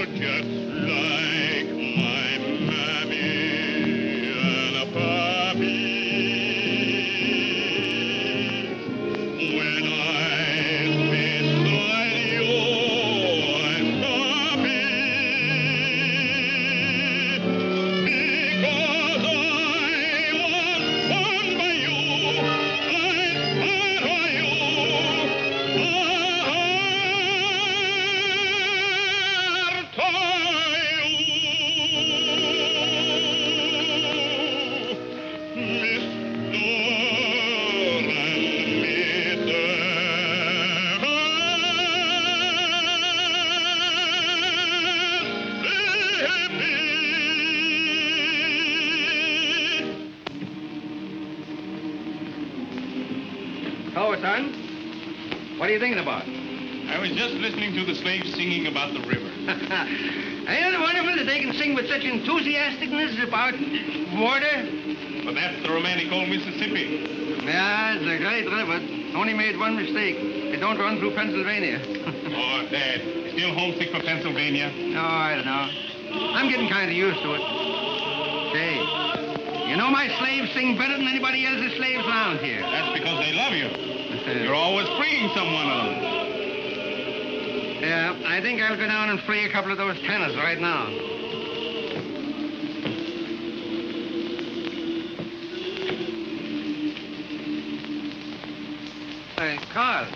just like my mammy and a pappy. When I'm beside you, I'm happy because I was born by you. I'm part of you. So, son, what are you thinking about? I was just listening to the slaves singing about the river. Ain't it wonderful that they can sing with such enthusiasticness about water? But that's the romantic old Mississippi. Yeah, it's a great river. Only made one mistake. It don't run through Pennsylvania. Oh, Dad, still homesick for Pennsylvania? No, I don't know. I'm getting kind of used to it. Say, you know my slaves sing better than anybody else's slaves around here. That's because they love you. You're always freeing someone of them. Yeah, I think I'll go down and free a couple of those tenors right now. Hey, Carl,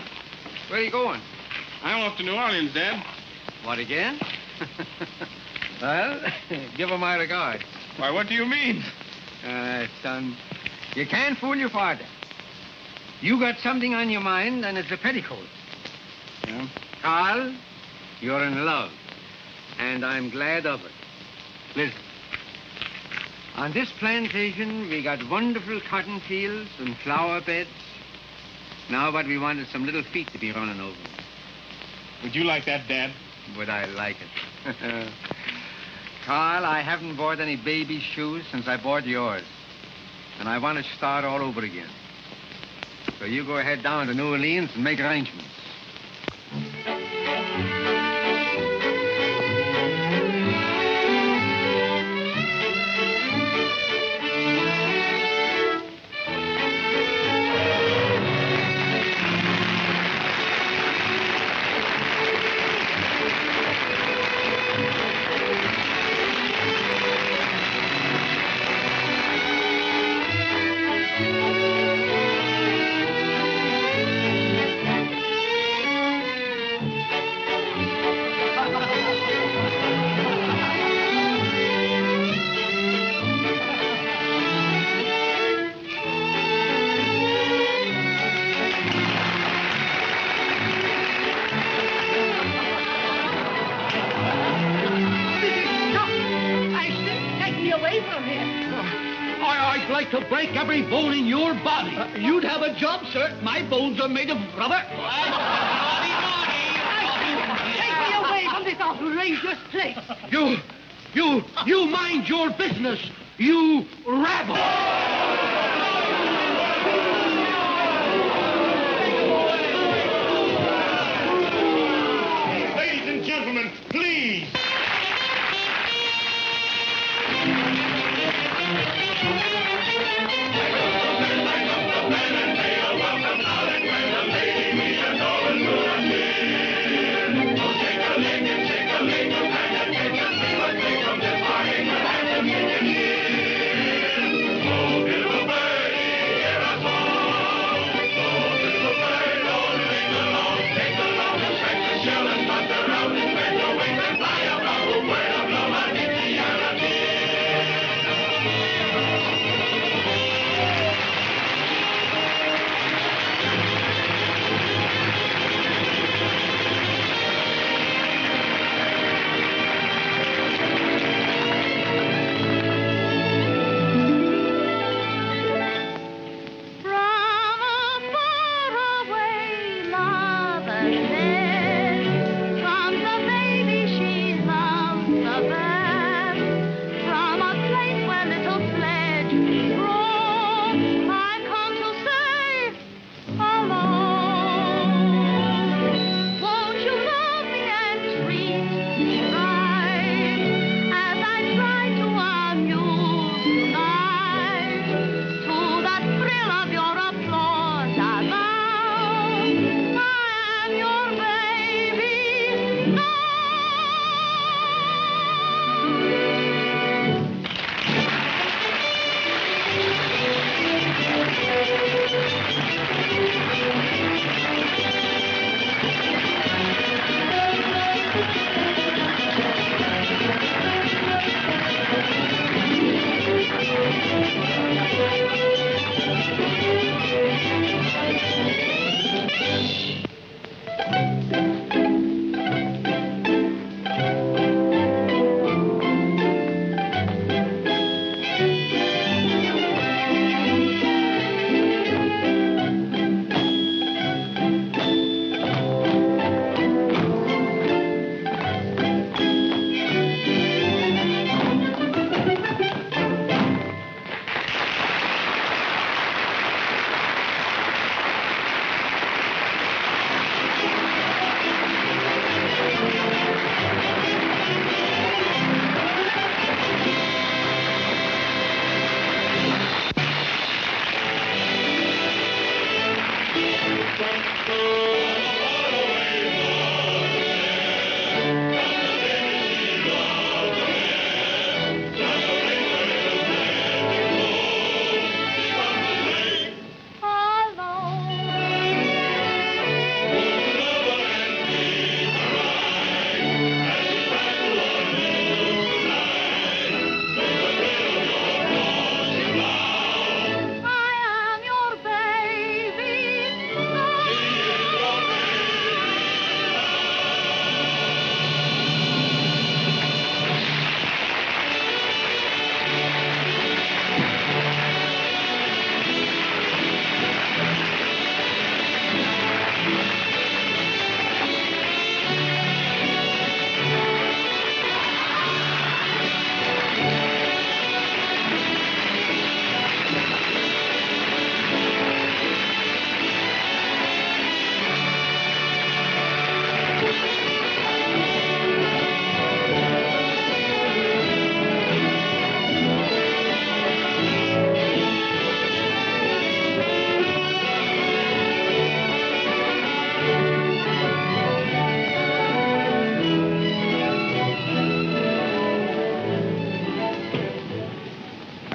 where are you going? I'm off to New Orleans, Dad. What, again? Well, give her my regards. Why, what do you mean? Son, you can't fool your father. You got something on your mind, and it's a petticoat. Yeah? Carl, you're in love, and I'm glad of it. Listen, on this plantation, we got wonderful cotton fields and flower beds. Now what we want is some little feet to be running over. Would you like that, Dad? Would I like it? Carl, I haven't bought any baby shoes since I bought yours. And I want to start all over again. So you go ahead down to New Orleans and make arrangements. I'd like to break every bone in your body. You'd have a job, sir. My bones are made of rubber. Take me away from this outrageous place. You mind your business, you rabble. Ladies and gentlemen, please. Fly up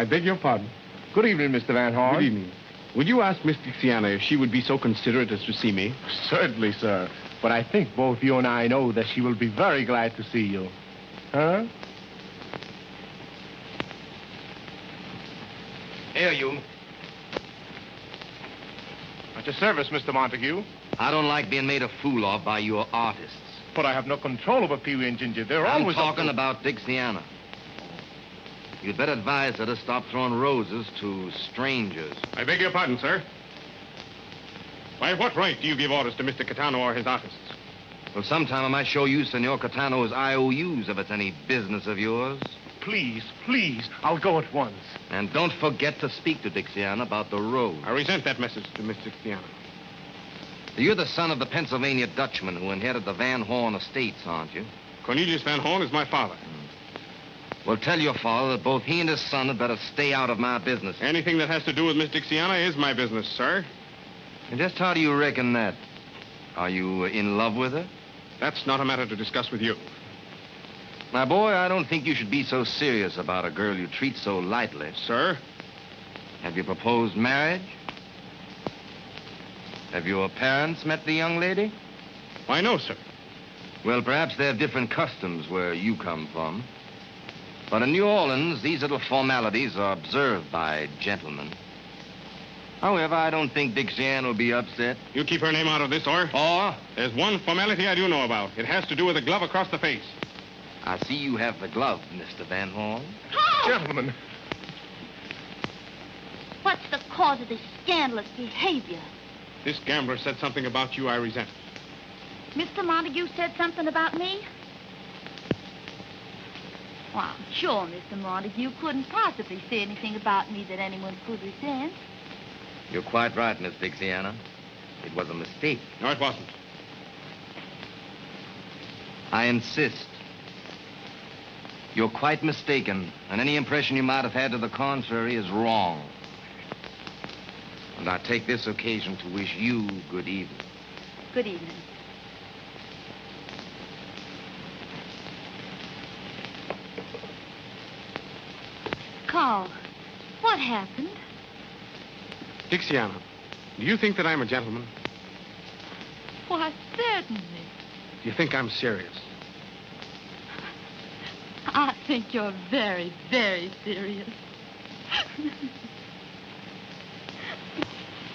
I beg your pardon. Good evening, Mr. Van Horn. Good evening. Would you ask Miss Dixiana if she would be so considerate as to see me? Certainly, sir. But I think both you and I know that she will be very glad to see you. Huh? Here, you. At your service, Mr. Montague. I don't like being made a fool of by your artists. But I have no control over Peewee and Ginger. They're I'm always... talking about Dixiana. You'd better advise her to stop throwing roses to strangers. I beg your pardon, sir. By what right do you give orders to Mr. Catano or his artists? Well, sometime I might show you Senor Catano's IOUs if it's any business of yours. Please, please, I'll go at once. And don't forget to speak to Dixiana about the road. I resent that message to Miss Dixiana. You're the son of the Pennsylvania Dutchman who inherited the Van Horn estates, aren't you? Cornelius Van Horn is my father. Well, tell your father that both he and his son had better stay out of my business. Anything that has to do with Miss Dixiana is my business, sir. And just how do you reckon that? Are you in love with her? That's not a matter to discuss with you. My boy, I don't think you should be so serious about a girl you treat so lightly. Sir? Have you proposed marriage? Have your parents met the young lady? Why, no, sir. Well, perhaps they have different customs where you come from. But in New Orleans, these little formalities are observed by gentlemen. However, I don't think Dixiana will be upset. You keep her name out of this, or? Or? There's one formality I do know about. It has to do with a glove across the face. I see you have the glove, Mr. Van Horn. Gentlemen. What's the cause of this scandalous behavior? This gambler said something about you I resent. Mr. Montague said something about me? Well, I'm sure Mr. Montague couldn't possibly say anything about me that anyone could resent. You're quite right, Miss Dixiana. It was a mistake. No, it wasn't. I insist. You're quite mistaken, and any impression you might have had to the contrary is wrong. And I take this occasion to wish you good evening. Good evening. Carl, what happened? Dixiana, do you think that I'm a gentleman? Why, certainly. Do you think I'm serious? I think you're very, very serious.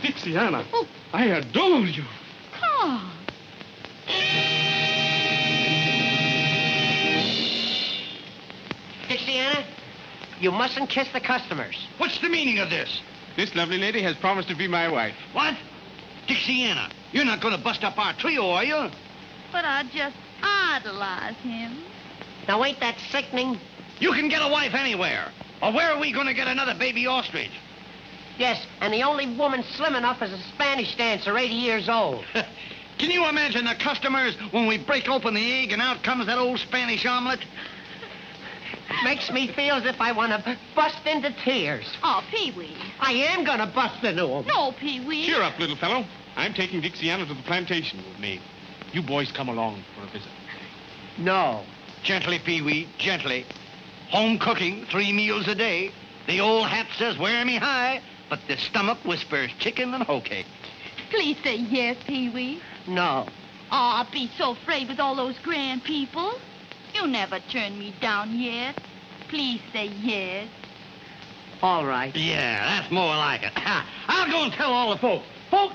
Dixiana, I adore you. Carl. Dixiana, you mustn't kiss the customers. What's the meaning of this? This lovely lady has promised to be my wife. What? Dixiana, you're not going to bust up our trio, are you? But I just idolize him. Now, ain't that sickening? You can get a wife anywhere. Or where are we going to get another baby ostrich? Yes, and the only woman slim enough is a Spanish dancer, 80 years old. Can you imagine the customers when we break open the egg and out comes that old Spanish omelet? Makes me feel as if I want to bust into tears. Oh, Peewee. I am going to bust into them. No, Peewee. Cheer up, little fellow. I'm taking Dixiana to the plantation with me. You boys come along for a visit. No. Gently, Peewee, gently. Home cooking, 3 meals a day. The old hat says, wear me high, but the stomach whispers chicken and hoe cake. Please say yes, Peewee. No. Oh, I'll be so afraid with all those grand people. You never turned me down yet. Please say yes. All right. Yeah, that's more like it. I'll go and tell all the folks. Folks,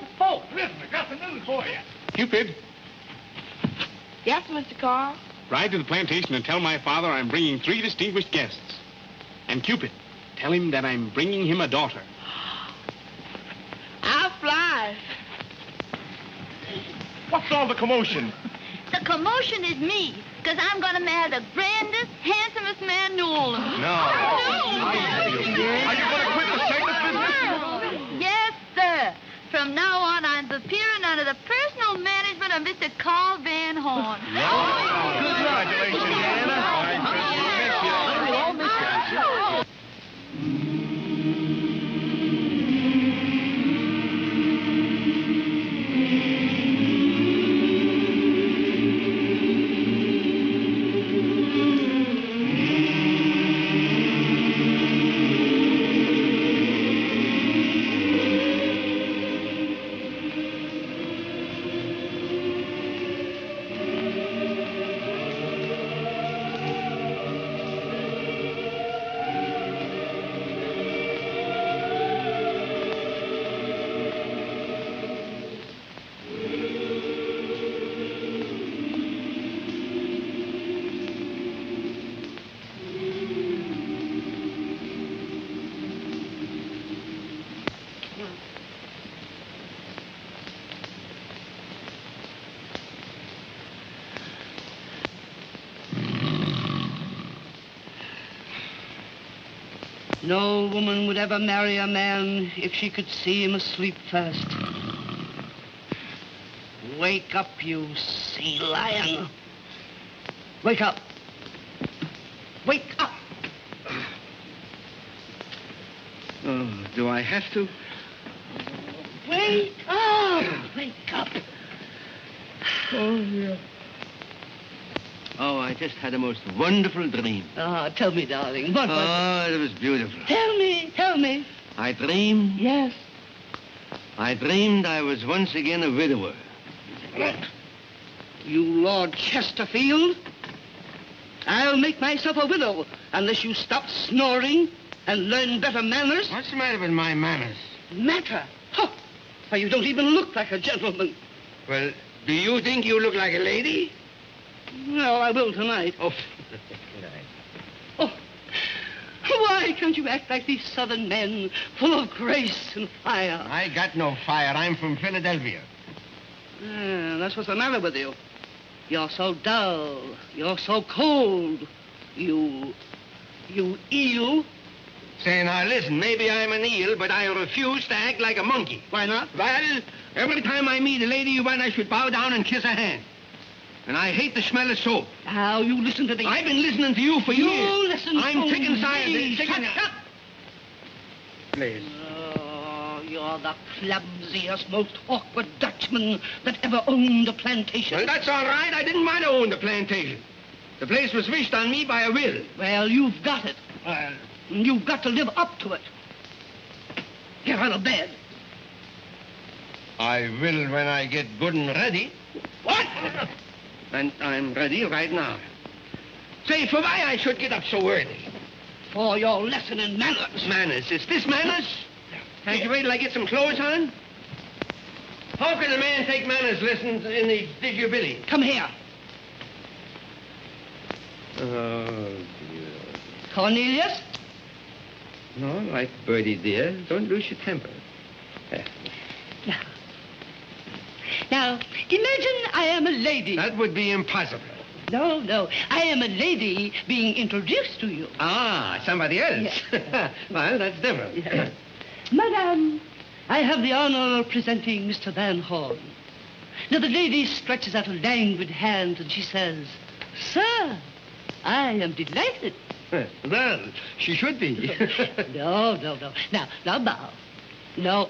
listen, I got some news for you. Cupid, Yes, Mr. Carl. ride to the plantation and tell my father I'm bringing 3 distinguished guests. And Cupid, tell him that I'm bringing him a daughter. I'll fly. What's all the commotion? The commotion is me, because I'm going to marry the grandest, handsomest man in New Orleans. No. Are you going to quit the circus business? Yes, sir. From now on, I'm appearing under the personal management of Mr. Carl Van Horn. Congratulations, Anna. No woman would ever marry a man if she could see him asleep first. Wake up, you sea lion. Wake up. Wake up. Oh, do I have to? Wake up. Wake up. Oh, yeah. Oh, I just had a most wonderful dream. Ah, tell me, darling. What was Oh, it was beautiful. it? Tell me. Tell me. I dreamed. Yes. I dreamed I was once again a widower. What? You Lord Chesterfield? I'll make myself a widow unless you stop snoring and learn better manners. What's the matter with my manners? Matter? Huh. Why, you don't even look like a gentleman. Well, do you think you look like a lady? No, I will tonight. Oh, Oh, why can't you act like these southern men, full of grace and fire? I got no fire. I'm from Philadelphia. That's what's the matter with you. You're so dull. You're so cold. You eel. Say, now listen, maybe I'm an eel, but I refuse to act like a monkey. Why not? Well, every time I meet a lady, you want I should bow down and kiss her hand. And I hate the smell of soap. Now, you listen to the... I've been listening to you for You years. listen I'm to sick and tired. me. Sick and... Shut up. Please. Oh, you're the clumsiest, most awkward Dutchman that ever owned a plantation. Well, that's all right. I didn't want to own the plantation. The place was wished on me by a will. Well, you've got it. You've got to live up to it. Get out of bed. I will when I get good and ready. What? And I'm ready right now. Say, for why I should get up so early? For your lesson in manners. Manners. Is this manners? Can't you wait till I get some clothes on? How can a man take manners lessons in the digger-billy? Come here. Oh, dear. Cornelius? No, like Bertie, dear. Don't lose your temper. Now, imagine I am a lady. That would be impossible. No. I am a lady being introduced to you. Ah, somebody else. Yes. Well, that's different. Yes. Madame, I have the honor of presenting Mr. Van Horn. Now, the lady stretches out a languid hand and she says, Sir, I am delighted. Well, she should be. No. Now bow. No.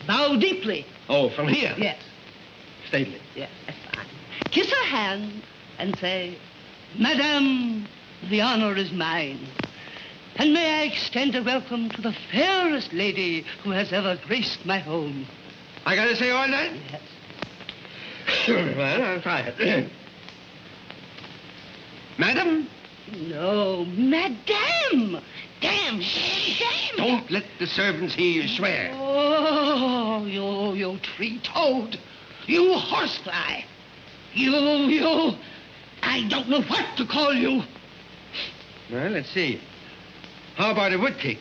Bow deeply. Oh, from here? Yes. Stately. Yes, that's fine. Kiss her hand and say, Madame, the honor is mine. And may I extend a welcome to the fairest lady who has ever graced my home. I gotta say all that? Yes. Well, I'll try it. Madam? No, Madame. Damn. Don't let the servants hear you swear. Oh, you tree-toad. You horsefly. You. I don't know what to call you. Well, let's see. How about a woodtick?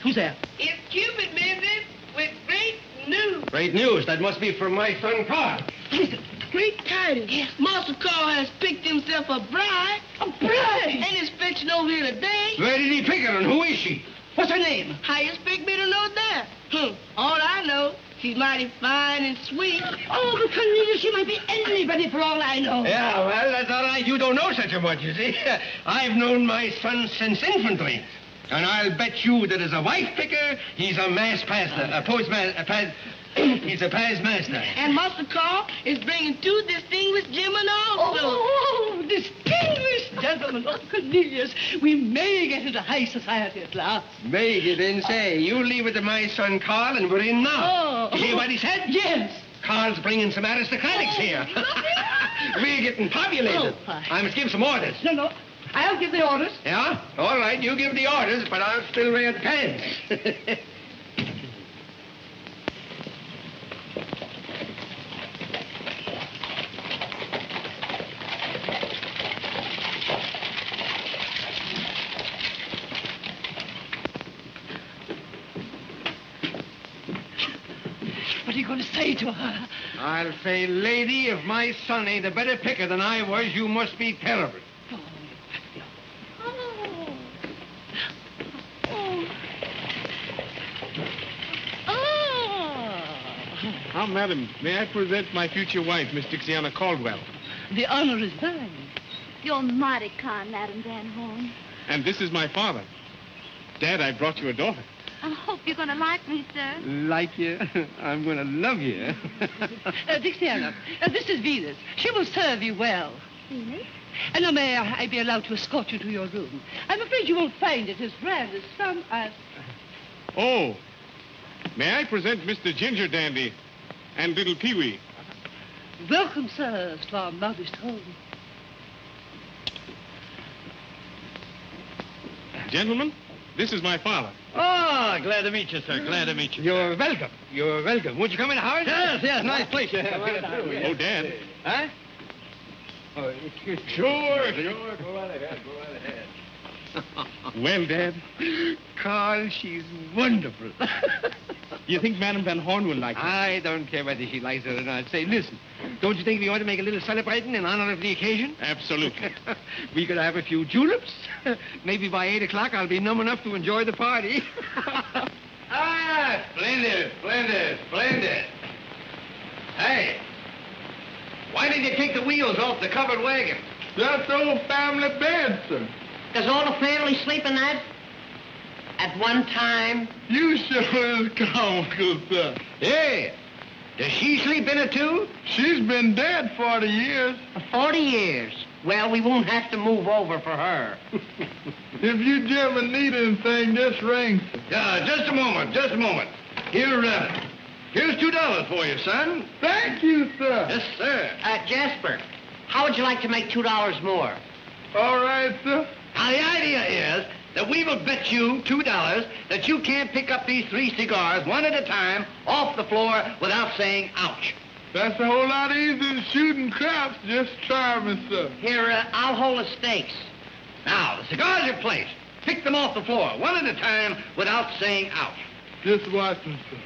Who's there? It's Cupid, Mrs. with great news. Great news. That must be from my son, Carl. Great tidings. Yes. Master Carl has picked himself a bride. A bride? And is fetching over here today. Where did he pick her, and who is she? What's her name? How you expect me to know that? All I know, she's mighty fine and sweet. Oh, but Cornelius, she might be anybody for all I know. Yeah, well, that's all right. You don't know such a much, you see. I've known my son since infantry. And I'll bet you that as a wife picker, he's a mass pastor, a postmaster, he's a past master. And Master Carl is bringing 2 distinguished gentlemen also. Oh, distinguished gentlemen. Oh, Cornelius, we may get into high society at last. May you didn't say. You leave it to my son Carl, and we're in now. Oh. You hear what he said? Yes. Carl's bringing some aristocratics here. We're getting populated. Oh, hi. I must give some orders. No. I'll give the orders. Yeah? All right, you give the orders, but I'll still wear the pants. What are you going to say to her? I'll say, lady, if my son ain't a better picker than I was, you must be terrible. Oh. Ah, madam, may I present my future wife, Miss Dixiana Caldwell? The honor is mine. You're mighty kind, Madam Van Horn. And this is my father. Dad, I brought you a daughter. I hope you're going to like me, sir. Like you? I'm going to love you. Dixiana, this is Venus. She will serve you well. Venus? And now may I be allowed to escort you to your room? I'm afraid you won't find it as grand as some... Oh, may I present Mr. Ginger Dandy and little Peewee? Welcome, sirs, to our modest home. Gentlemen, this is my father. Oh, glad to meet you, sir. Glad to meet you. You're welcome. You're welcome. Won't you come in, Howard? Yes, nice place. Oh, Dad. Huh? Oh, excuse me. Sure. Go right ahead. Well, Dad, Carl, she's wonderful. you think Madam Van Horn will like her? I don't care whether she likes it or not. Say, listen, don't you think we ought to make a little celebrating in honor of the occasion? Absolutely. We could have a few juleps. Maybe by 8 o'clock I'll be numb enough to enjoy the party. Splendid. Hey, why did you take the wheels off the covered wagon? That's old family bed, sir. Does all the family sleep in that? At one time? You sure is comical, sir. Hey, does she sleep in it too? She's been dead 40 years. 40 years. Well, we won't have to move over for her. If you gentlemen need anything, just ring, sir. Just a moment. Here's $2 for you, son. Thank you, sir. Yes, sir. Jasper, how would you like to make $2 more? All right, sir. Now, the idea is that we will bet you $2 that you can't pick up these 3 cigars one at a time off the floor without saying ouch. That's a whole lot easier than shooting craps. Just try me, sir. Here, I'll hold the stakes. Now, the cigars are placed. Pick them off the floor one at a time without saying ouch. Just watch me, sir.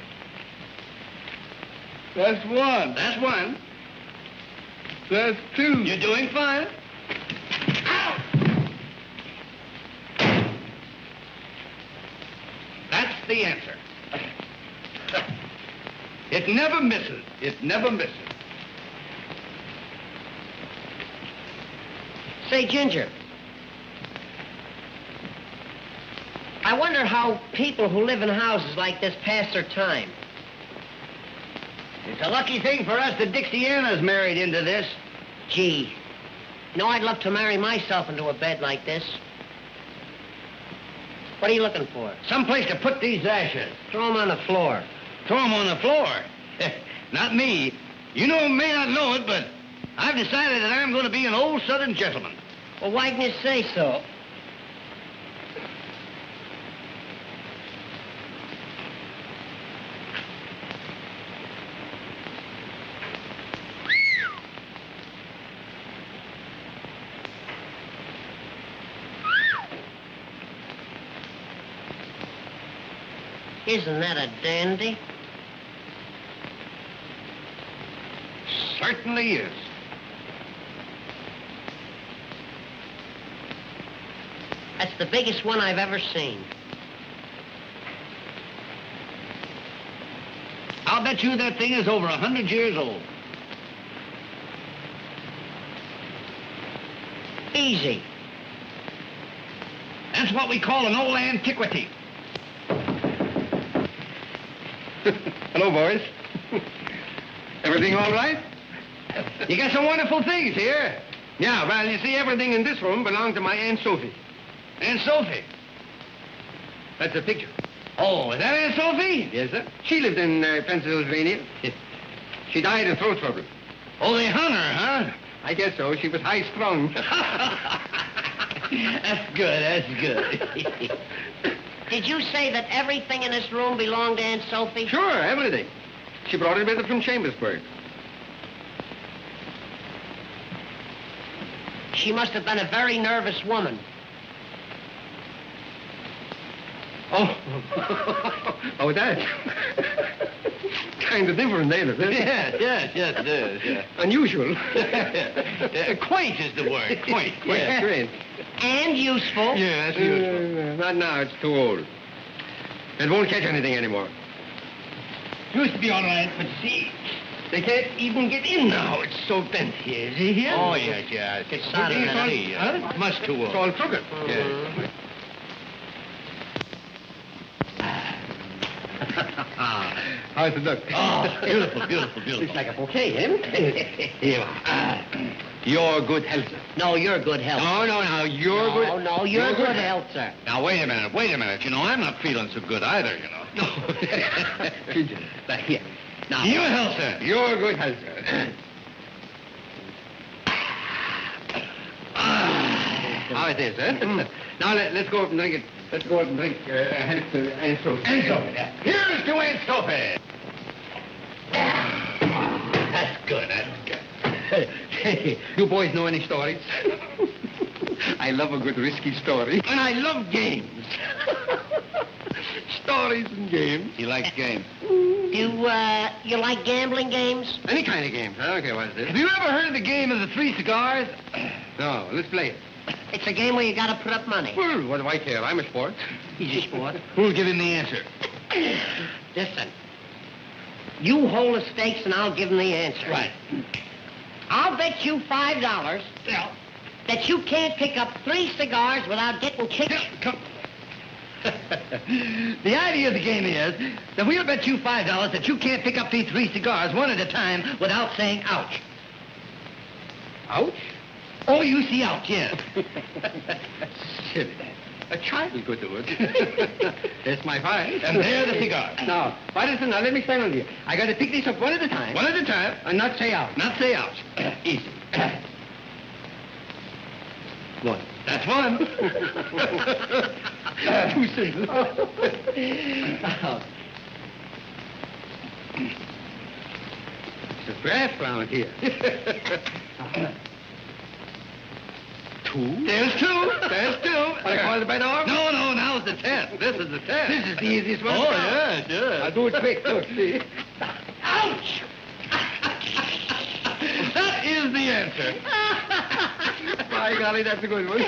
That's one. That's one. That's two. You're doing fine. Out! That's the answer. It never misses. Say, Ginger, I wonder how people who live in houses like this pass their time. It's a lucky thing for us that Dixiana's married into this. Gee, I'd love to marry myself into a bed like this. What are you looking for? Someplace to put these ashes. Throw them on the floor. Throw them on the floor. Not me. You may not know it, but I've decided that I'm going to be an old Southern gentleman. Well, why didn't you say so? Isn't that a dandy? Certainly is. That's the biggest one I've ever seen. I'll bet you that thing is over 100 years old. Easy. That's what we call an old antiquity. Hello, boys. Everything all right? You got some wonderful things here. Yeah, well, you see, everything in this room belonged to my Aunt Sophie. Aunt Sophie. That's a picture. Oh, is that Aunt Sophie? Yes, sir. She lived in Pennsylvania. She died of throat trouble. Oh, they hung her, huh? I guess so. She was high-strung. That's good. Did you say that everything in this room belonged to Aunt Sophie? Sure, everything. She brought it with her from Chambersburg. She must have been a very nervous woman. Oh. Oh, that. Kind of different, ain't it? Yes, it is. Yeah. Unusual. Quaint is the word. Quaint. Yeah, quaint. And useful. Yeah, that's useful. Not now. It's too old. It won't catch anything anymore. Used to be all right, but see, They can't even get in now. It's so bent here. Is he here? Oh, yes. It's solid It's all- and tea. huh? Much too It's old. all crooked. Yes. How's it look? Oh, beautiful, beautiful, beautiful. Looks like a bouquet, eh? Here. Your good health, sir. No, you're good health. No, you're good. No, you're good health, sir. Now, wait a minute. You know, I'm not feeling so good either, you know. Here. Now. Your health, sir. Your good health, sir. How it is, eh? Now, let's go up and drink it. Let's go up and drink health to Anstrophe. Anstrophe, yeah. Here's to Anstrophe. That's good. Hey, you boys know any stories? I love a good risky story. And I love games. Stories and games. He likes games. You like gambling games? Any kind of games. I don't care what it is. Have you ever heard of the game of the 3 cigars? No, let's play it. It's a game where you gotta put up money. Well, what do I care? I'm a sport. He's a sport. Who'll give him the answer? Listen. You hold the stakes and I'll give him the answer. Right. I'll bet you $5 that you can't pick up 3 cigars without getting kicked. Come. The idea of the game is that we'll bet you $5 that you can't pick up these 3 cigars one at a time without saying ouch. Ouch? Oh, you see ouch, yes. Silly. A child could do it. That's my five. And there the cigars. Now, listen, now let me explain on to you. I got to pick these up one at a time. One at a time. And not say ouch. Not say ouch. Easy. One. That's one. Too simple. It's a draft round here. Two? There's 2. What I call it by the arm? No, now's the test. This is the test. This is the easiest one. Oh, yes. I'll do it quick. Look, see. Ouch! That is the answer. By golly, that's a good one.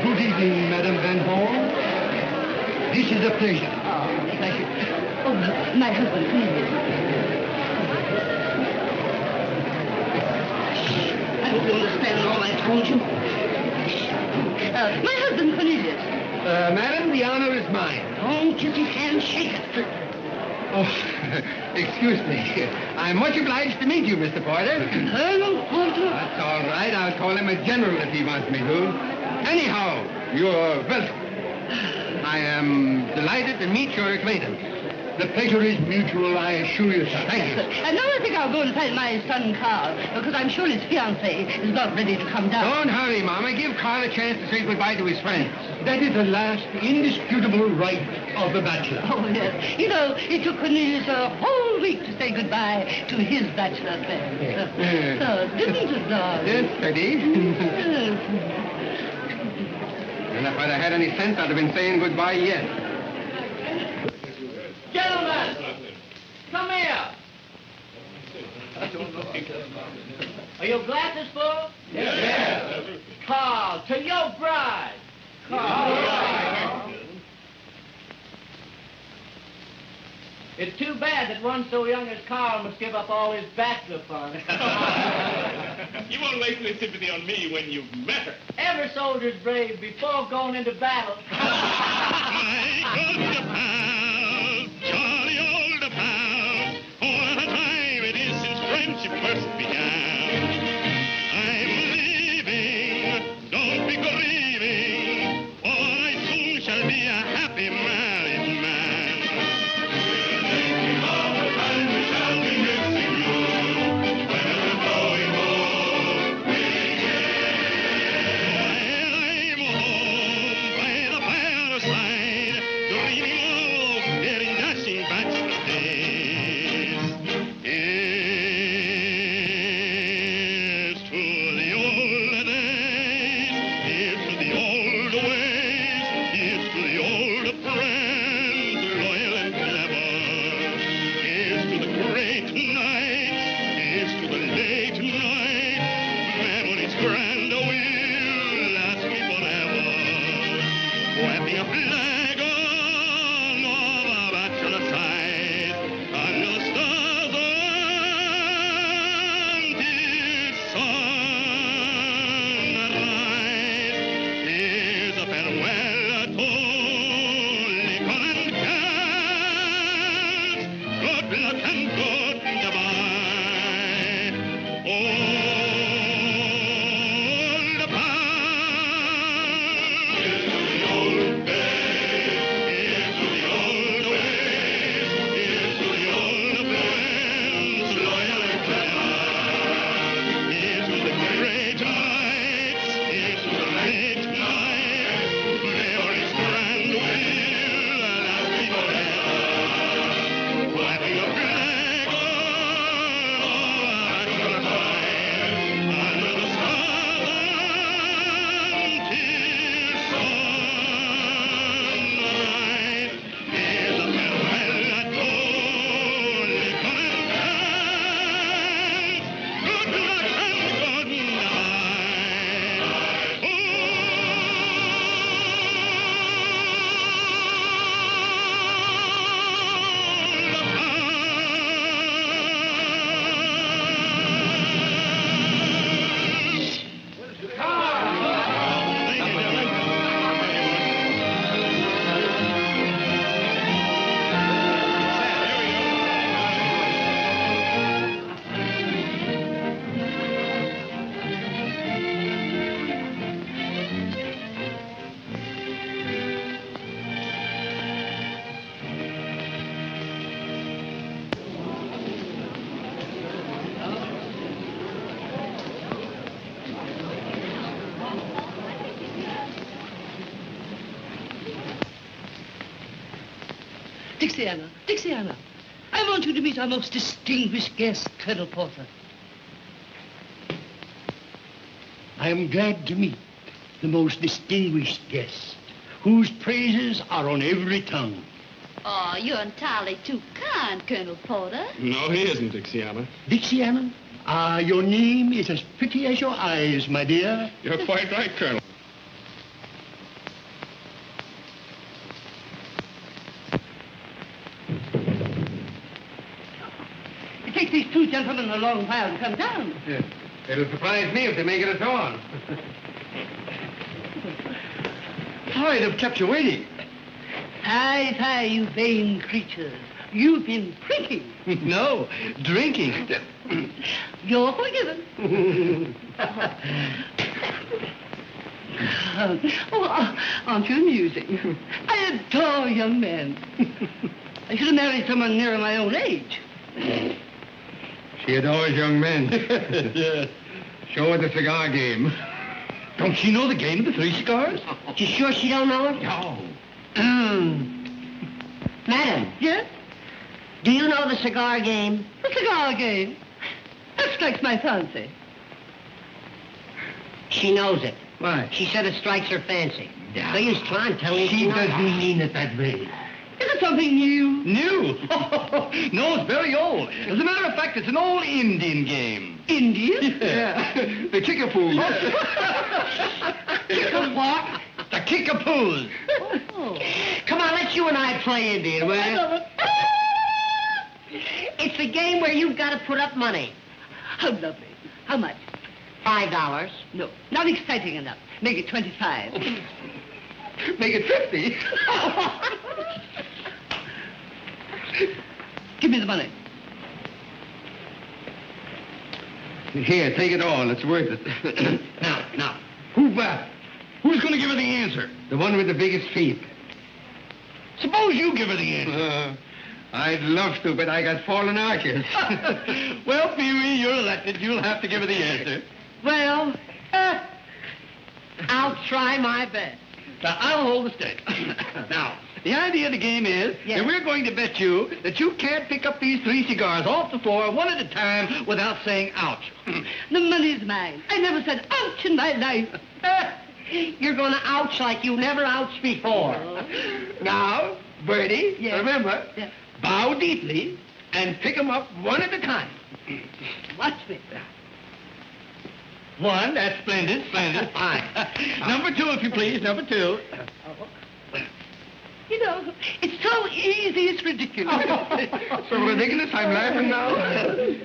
Good evening, Madame Van Horn. This is a pleasure. Thank you. Oh, my husband, please. I hope you understand all I told you. My husband, Cornelius. Madam, the honor is mine. Don't kiss his hand, shake it. Oh, excuse me. I'm much obliged to meet you, Mr. Porter. Colonel Porter. That's all right. I'll call him a general if he wants me to. Anyhow, you're welcome. I am delighted to meet your acquaintance. The pleasure is mutual, I assure you, sir. Thank you. And now I think I'll go and find my son Carl, because I'm sure his fiancée is not ready to come down. Don't hurry, Mama. Give Carl a chance to say goodbye to his friends. That is the last indisputable right of the bachelor. Oh, yes. You know, it took Cornelius a whole week to say goodbye to his bachelor friends. Didn't it, darling? Yes, Betty. Yes. And if I'd have had any sense, I'd have been saying goodbye yet. Gentlemen, come here. Are your glasses full? Yes. Carl, to your bride. Carl. It's too bad that one so young as Carl must give up all his bachelor fun. You won't waste any sympathy on me when you've met her. Every soldier's brave before going into battle. My good pal, jolly old pal. What a time it is since friendship first began. I'm leaving, don't be grieving, for I soon shall be a happy married man. Thinking of the time we shall be missing you, when we're going home again. While I'm home by the fireside, dreaming all grand will last me forever. Waving a flag on our bachelor side, under the stars until sunrise. Here's a farewell to Lincoln and Cass. Good luck and goodbye. All the past. Here's to the old days. Here's to the old ways. Here's to the old friends, loyal and clever. Here's to the great nights. Here's to the late nights. Memories grand will last me forever. Waving a flag on our side, under the stars until sunrise. Here's a farewell to Lincoln and Cass. Good luck and Dixiana, Dixiana, I want you to meet our most distinguished guest, Colonel Porter. I am glad to meet the most distinguished guest, whose praises are on every tongue. Oh, you're entirely too kind, Colonel Porter. No, he isn't, Dixiana. Dixiana, your name is as pretty as your eyes, my dear. You're quite right, Colonel. It takes these two gentlemen a long while to come down. Yeah. It'll surprise me if they make it at all. Sorry to have kept you waiting. Fie, fie, you vain creatures. You've been drinking. No, drinking. You're forgiven. Aren't you amusing? I adore young men. I should have married someone nearer my own age. She adores young men. Show her the cigar game. Don't she know the game of the three cigars? You sure she don't know it? No. Madam, Yes? do you know the cigar game? The cigar game. That strikes my fancy. She knows it. Why? She said it strikes her fancy. Yeah. So you try and tell me She doesn't mean it that way. Is it something new? New? No, it's very old. As a matter of fact, it's an old Indian game. Indian? Yeah. The kickapoo. Kick a what? The kickapoos. Oh. Come on, let's you and I play Indian, will you? It's a game where you've got to put up money. How lovely. How much? $5. No, not exciting enough. Make it 25. Make it 50. Give me the money. Here, take it all. It's worth it. Now, who's going to give her the answer? The one with the biggest feet. Suppose you give her the answer. I'd love to, but I got fallen arches. Well, Peewee, you're elected. You'll have to give her the answer. Well, I'll try my best. Now, I'll hold the stick. Now, the idea of the game is that we're going to bet you that you can't pick up these 3 cigars off the floor one at a time without saying ouch. The money's mine. I never said ouch in my life. You're going to ouch like you never ouched before. Now, Bertie, Yes. remember, Yes. bow deeply and pick them up one at a time. Watch me. One, that's splendid, splendid. Fine. Number two, if you please, number two. You know, it's so easy, it's ridiculous. So ridiculous, I'm laughing now.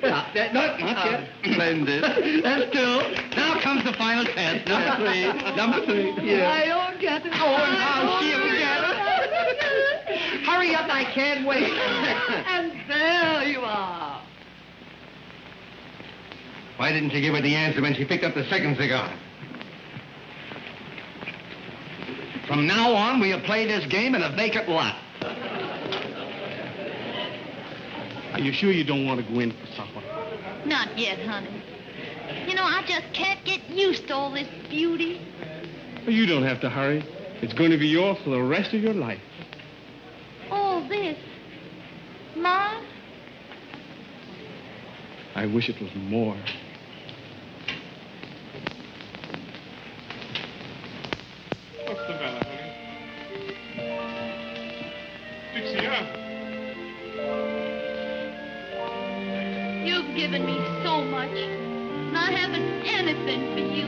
Not yet. Splendid. That's two. Now comes the final test. Number three. Number three. Yeah. I don't get it. Oh, now she'll get it. Hurry up, I can't wait. And there you are. Why didn't you give her the answer when she picked up the second cigar? From now on, we'll play this game in a vacant lot. Are you sure you don't want to go in for supper? Not yet, honey. You know, I just can't get used to all this beauty. Well, you don't have to hurry. It's going to be yours for the rest of your life. All this. Ma? I wish it was more. What's the matter, honey? Dixiana. You've given me so much, and I haven't anything for you.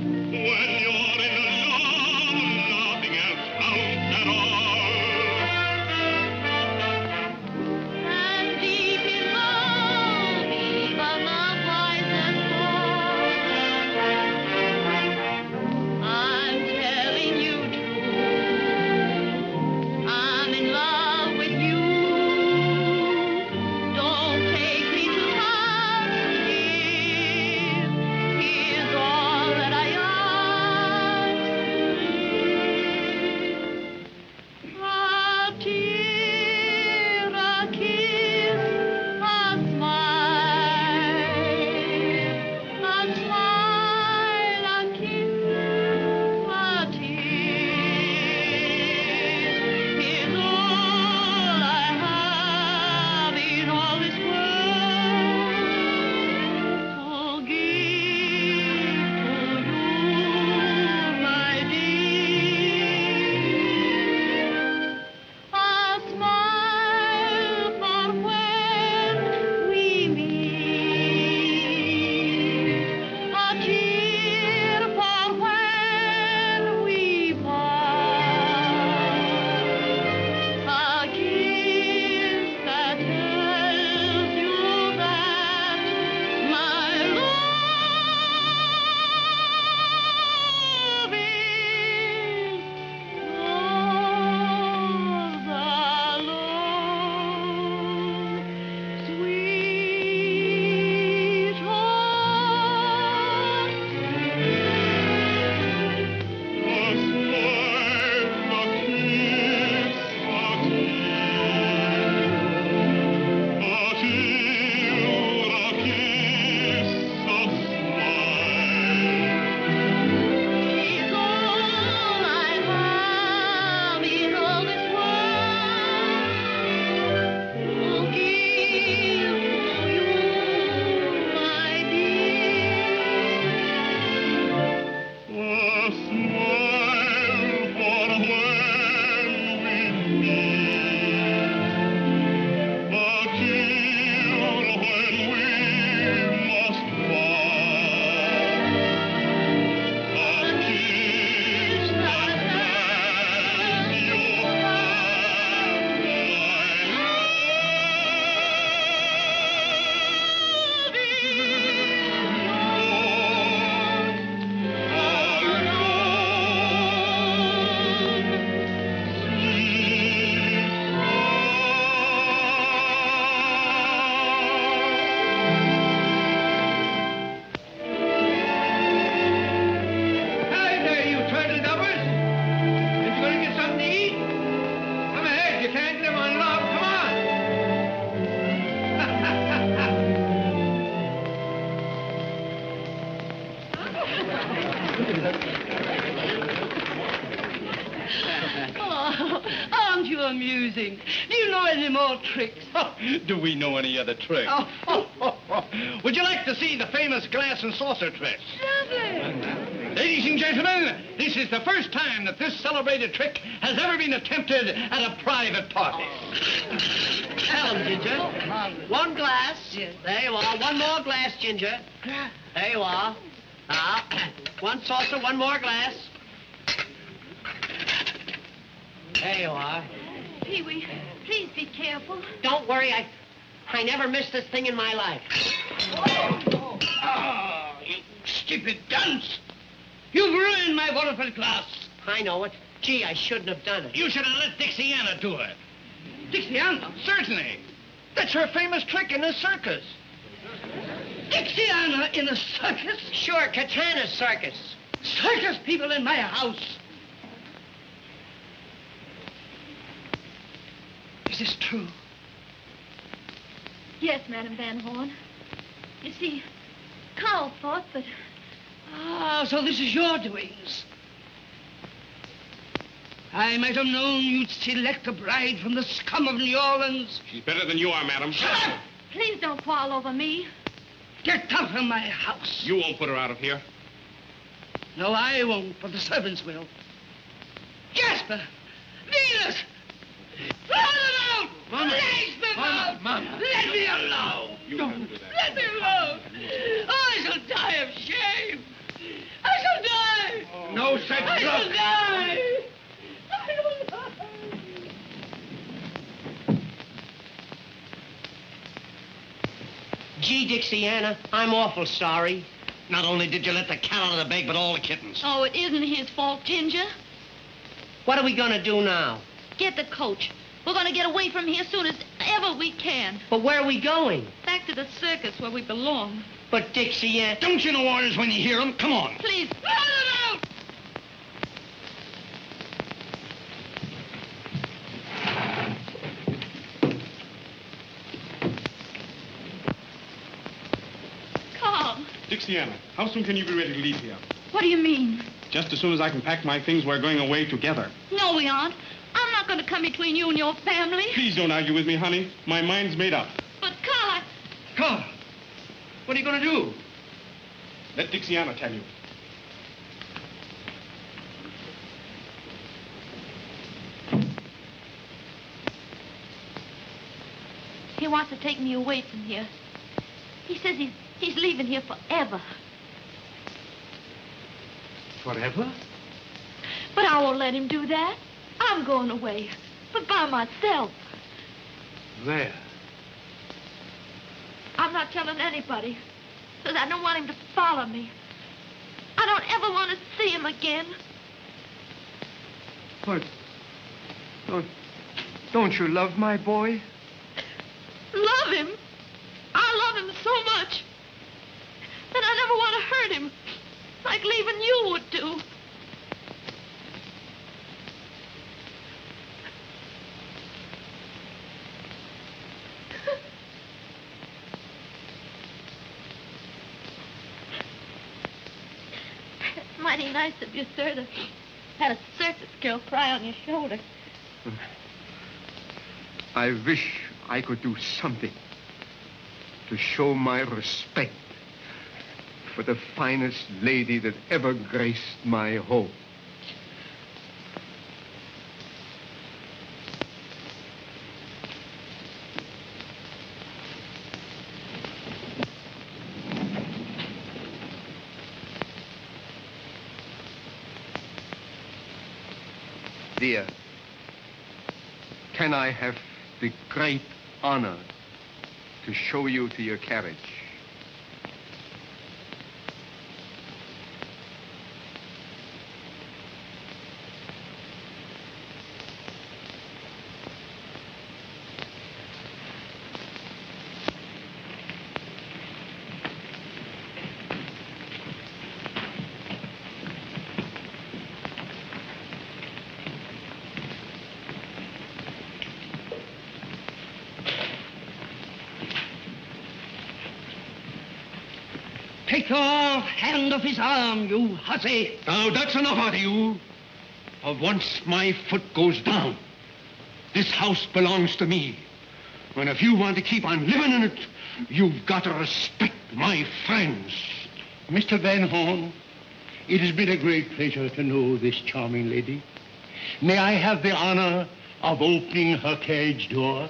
When you're in love, nothing else counts at all. And deep in love, even the wisest fall. I'm telling you true. I'm in love with you. Don't take me to heart. Here's all that I ask. A tear, a kiss, a smile, a kiss, a tear. Here's all I have in all this world to give to you, my dear. A smile for when we meet, a tear for when we part, a kiss that tells you that my love is yours alone, sweetheart. He's all I have in all this world to give to you, my dear. A smile for when we meet, a tear when we must part, a kiss that tells you Hey there, you turtle dubbers. If you're going to get something to eat, come ahead. You can't live on love. Come on. Oh, aren't you amusing? Do you know any more tricks? Do we know any other tricks? Would you like to see the famous glass and saucer trick? Lovely. Ladies and gentlemen, this is the first time that this celebrated trick has ever been attempted at a private party. Tell him, Ginger. One glass. There you are. One more glass, Ginger. There you are. Now, one saucer, one more glass. There you are. Peewee, please be careful. Don't worry, I never missed this thing in my life. Oh, you stupid dunce! You've ruined my wonderful glass. I know it. Gee, I shouldn't have done it. You should have let Dixiana do it. Dixiana? Certainly. That's her famous trick in the circus. Dixiana in a circus? Sure, Katana's circus. Circus people in my house. Is this true? Yes, Madam Van Horn. You see, Carl thought that... Ah, so this is your doings. I might have known you'd select a bride from the scum of New Orleans. She's better than you are, madam. Shut up! Please don't quarrel over me. Get out of my house. You won't put her out of here. No, I won't, but the servants will. Jasper! Venus! Throw them out! Mama. Lash them out! Mama. Let me alone! You don't do that. Let me alone! Oh, I shall die of shame! I shall die! No such I shall luck. die! I shall die! Gee, Dixiana, I'm awful sorry. Not only did you let the cat out of the bag, but all the kittens. Oh, it isn't his fault, Ginger. What are we gonna do now? Get the coach. We're going to get away from here as soon as ever we can. But where are we going? Back to the circus where we belong. But Dixiana... Don't you know orders when you hear them? Come on. Please. Throw them out! Carl, Dixiana, how soon can you be ready to leave here? what do you mean? Just as soon as I can pack my things, we're going away together. No, we aren't. I'm not going to come between you and your family. Please don't argue with me, honey. My mind's made up. But, Carl, Carl, what are you going to do? Let Dixiana tell you. he wants to take me away from here. He says he's leaving here forever. Forever? But I won't let him do that. I'm going away, but by myself. Where? I'm not telling anybody, because I don't want him to follow me. I don't ever want to see him again. But don't you love my boy? Love him? I love him so much that I never want to hurt him, like leaving you would do. Mighty nice of you, sir, to have a circus girl cry on your shoulder. I wish I could do something to show my respect for the finest lady that ever graced my home. Dear, can I have the great honor to show you to your carriage? Take your hand off his arm, you hussy. Now, that's enough out of you. For once my foot goes down, this house belongs to me. And if you want to keep on living in it, you've got to respect my friends. Mr. Van Horn, it has been a great pleasure to know this charming lady. May I have the honor of opening her carriage door?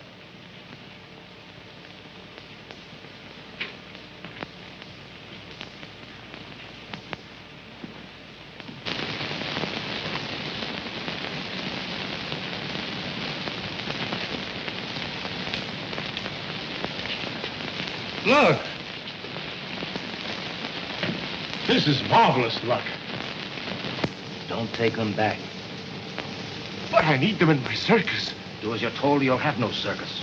Look. This is marvelous luck. Don't take them back. But I need them in my circus. Do as you're told, you'll have no circus.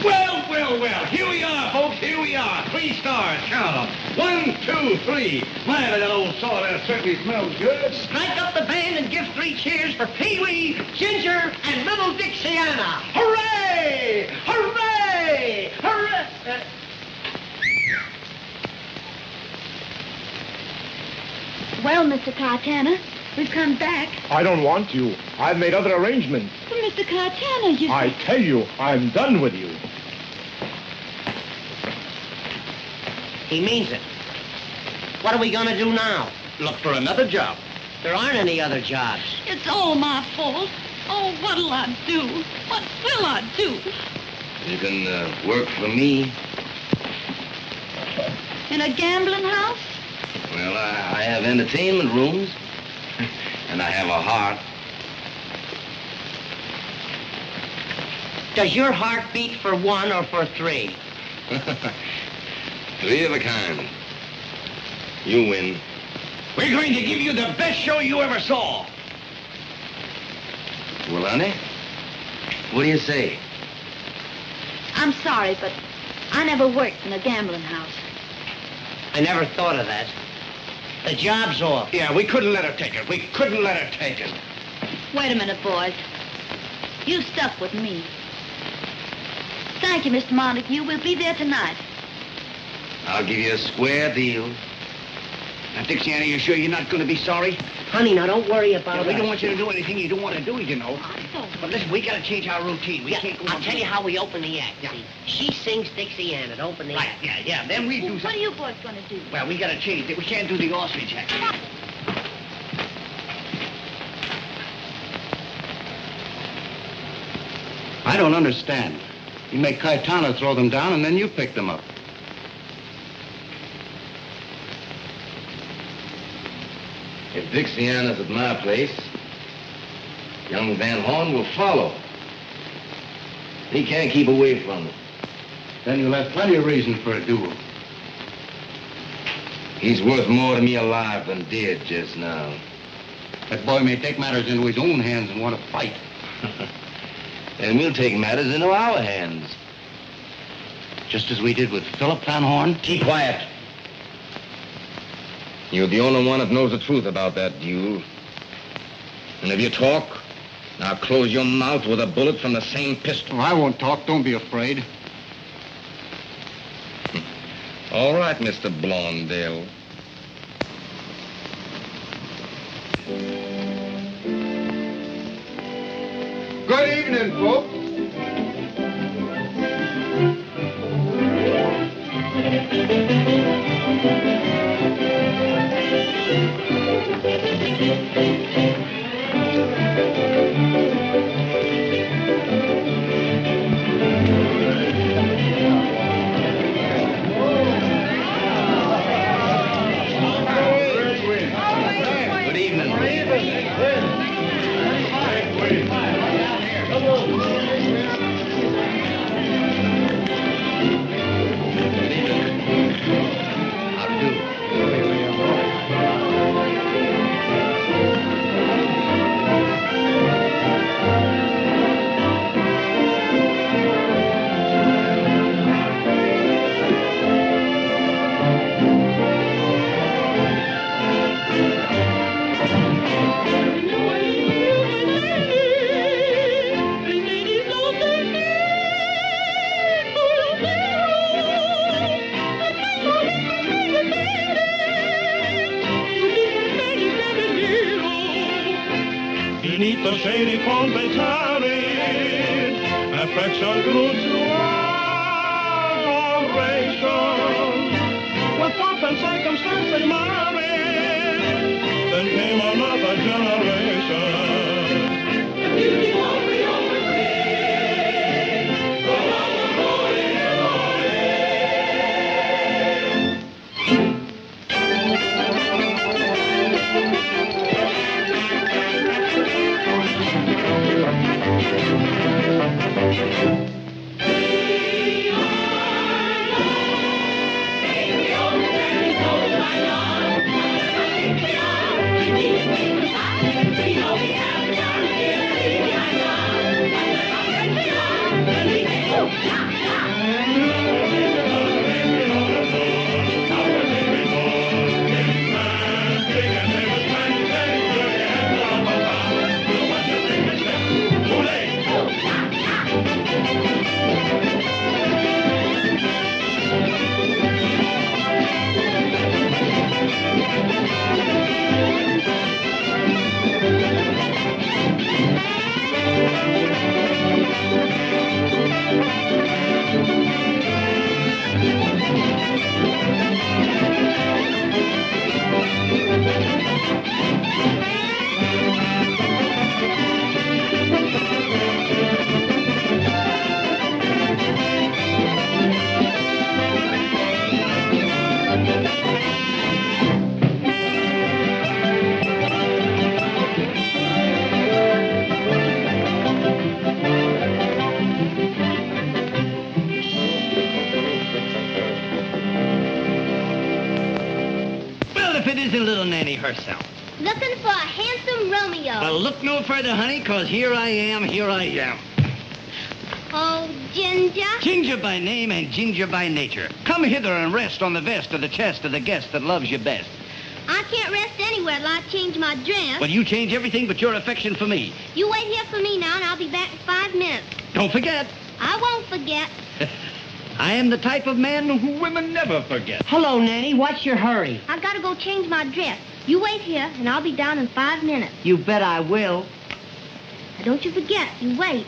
Well, well, well. Here we are, folks. Here we are. 3 stars. Count them. 1, 2, 3. My, that old sawdust certainly smells good. Strike up the band and give 3 cheers for Peewee, Ginger, and little Dixiana. Hooray! Hooray! Hooray! Well, Mr. Cartana, we've come back. I don't want you. I've made other arrangements. But Mr. Cartana, you... I tell you, I'm done with you. He means it. What are we going to do now? Look for another job. There aren't any other jobs. It's all my fault. Oh, what'll I do? What will I do? You can work for me. In a gambling house? Well, I have entertainment rooms. And I have a heart. Does your heart beat for 1 or for 3? 3 of a kind. You win. We're going to give you the best show you ever saw. Well, honey, what do you say? I'm sorry, but I never worked in a gambling house. I never thought of that. The job's off. Yeah, we couldn't let her take it. We couldn't let her take it. Wait a minute, boys. You stuck with me. Thank you, Mr. Montague. We'll be there tonight. I'll give you a square deal. Now, Dixiana, you sure you're not going to be sorry? Honey, now don't worry about We it. don't want you to do anything you don't want to do, you know. But listen, we got to change our routine. We can't go on. I'll tell you how we open the act. Yeah. See, she sings Dixiana to open the Right, act. yeah. Then we do What are something. you boys going to do? Well, we got to change it. We can't do the ostrich act. I don't understand. You make Caetano throw them down, and then you pick them up. If Dixiana's at my place, young Van Horn will follow. He can't keep away from it. Then you'll have plenty of reason for a duel. He's worth more to me alive than dead just now. That boy may take matters into his own hands and want to fight. And we'll take matters into our hands. Just as we did with Philip Van Horn. Keep quiet. You're the only one that knows the truth about that duel. And if you talk, I'll close your mouth with a bullet from the same pistol. I won't talk. Don't be afraid. All right, Mr. Blondale. Good evening, folks. Good evening. How do? Beneath the shady palm they tarried, affection grew to adoration. With pomp and circumstance they married, then came another generation. The beauty of the old go on the if it isn't little Nanny herself? Looking for a handsome Romeo. Well, look no further, honey, 'cause here I am. Oh, Ginger. Ginger by name and Ginger by nature. Come hither and rest on the vest of the chest of the guest that loves you best. I can't rest anywhere till I change my dress. Well, you change everything but your affection for me. You wait here for me now, and I'll be back in 5 minutes. Don't forget. I won't forget. I am the type of man who women never forget. Hello, Nanny. What's your hurry? I gotta go change my dress. You wait here, and I'll be down in 5 minutes. You bet I will. Now, don't you forget. You wait.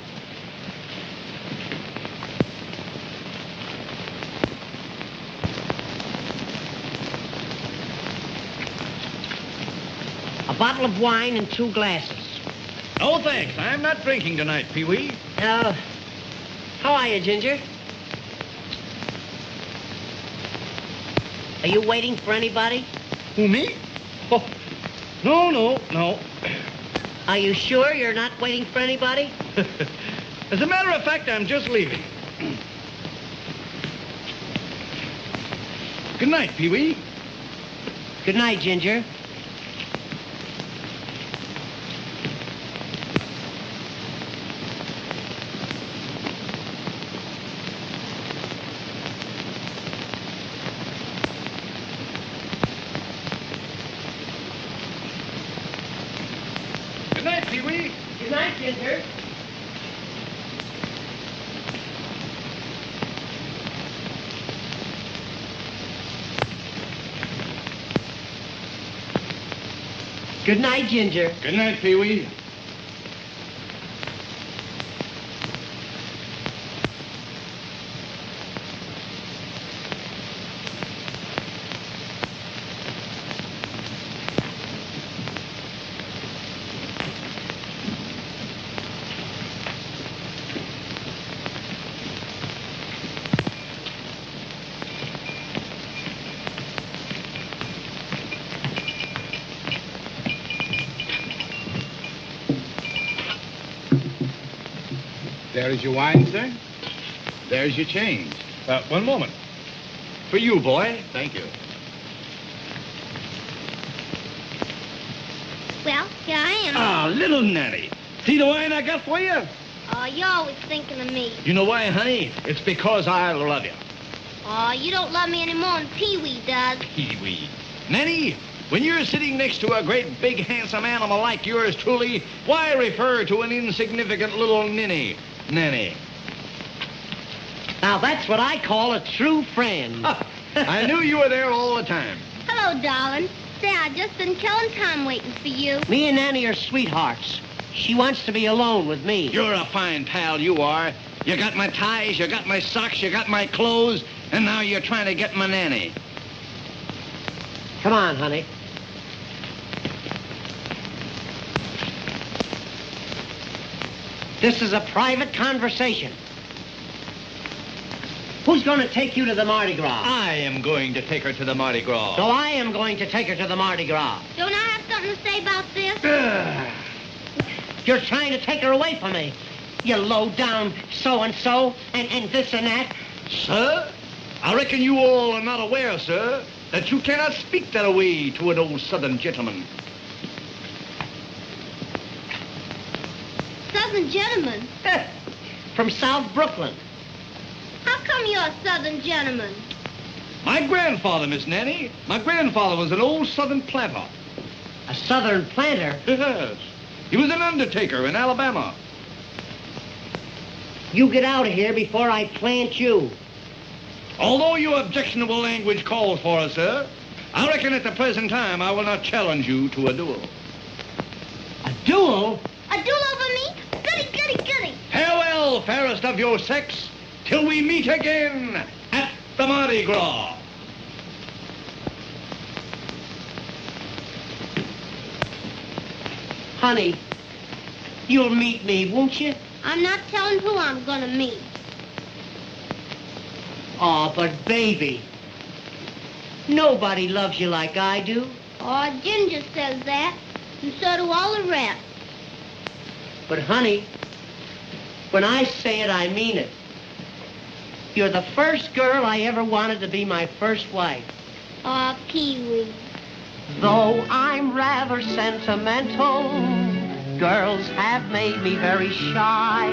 A bottle of wine and 2 glasses. Oh, thanks. I'm not drinking tonight, Peewee. How are you, Ginger? Are you waiting for anybody? Who, me? Oh, no. Are you sure you're not waiting for anybody? As a matter of fact, I'm just leaving. Good night, Peewee. Good night, Ginger. Good night, Peewee. Good night, Ginger. Good night, Ginger. Good night, Peewee. There is your wine, sir. There's your change. One moment. For you, boy. Thank you. Well, here I am. Ah, little Nanny. See the wine I got for you? Oh, you're always thinking of me. You know why, honey? It's because I love you. Oh, you don't love me any more than Peewee does. Peewee. Nanny, when you're sitting next to a great, big, handsome animal like yours truly, why refer to an insignificant little ninny? Nanny. Now, that's what I call a true friend. I knew you were there all the time. Hello, darling. Say, I just been killing time waiting for you. Me and Nanny are sweethearts. She wants to be alone with me. You're a fine pal, you are. You got my ties, you got my socks, you got my clothes, and now you're trying to get my Nanny. Come on, honey. This is a private conversation. Who's going to take you to the Mardi Gras? I am going to take her to the Mardi Gras. So I am going to take her to the Mardi Gras. Don't I have something to say about this? You're trying to take her away from me. You low-down so-and-so and this and that. Sir, I reckon you all are not aware, sir, that you cannot speak that way to an old Southern gentleman. Southern gentleman? From South Brooklyn. How come you're a Southern gentleman? My grandfather, Miss Nanny. My grandfather was an old Southern planter. A Southern planter? Yes. He was an undertaker in Alabama. You get out of here before I plant you. Although your objectionable language calls for it, sir, I reckon at the present time I will not challenge you to a duel. A duel? A duel over me? Goody, goody, goody. Farewell, fairest of your sex, till we meet again at the Mardi Gras. Honey, you'll meet me, won't you? I'm not telling who I'm gonna meet. Oh, but baby, nobody loves you like I do. Oh, Ginger says that, and so do all the rest. But honey, when I say it, I mean it. You're the first girl I ever wanted to be my first wife. Oh, Peewee. Though I'm rather sentimental, girls have made me very shy.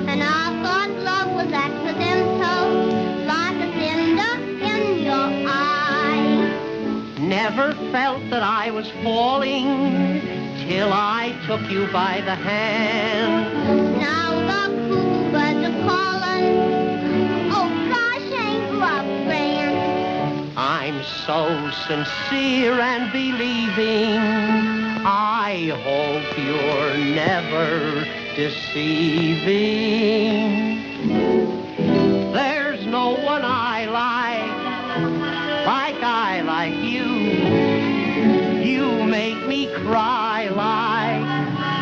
And I thought love was accidental, like a cinder in your eye. Never felt that I was falling till I took you by the hand. Now the cuckoo birds are calling. Oh, gosh, ain't love grand? I'm so sincere and believing. I hope you're never deceiving. There's no one I like you. You make me cry like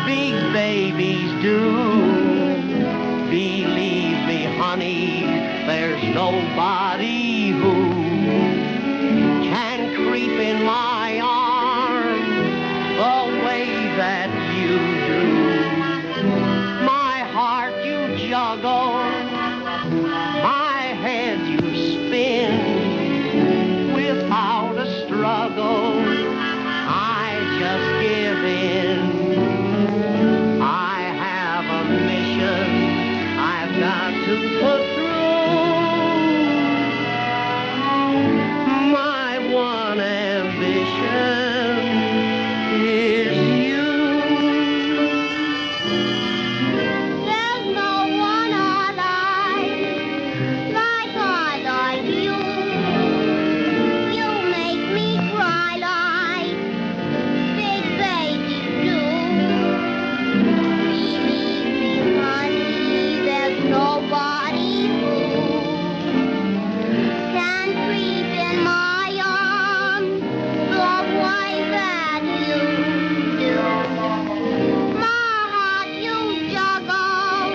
big babies do. Believe me, honey, there's nobody who can creep in my arms the way that you do. My heart you juggle, my head you spin. Without a struggle, I just give in. I have a mission I've got to put through. My one ambition is you. There's no one I like you. You make me cry like big babies do. Believe me, honey, there's nobody who can creep in my arms the way that you do. My heart you juggle,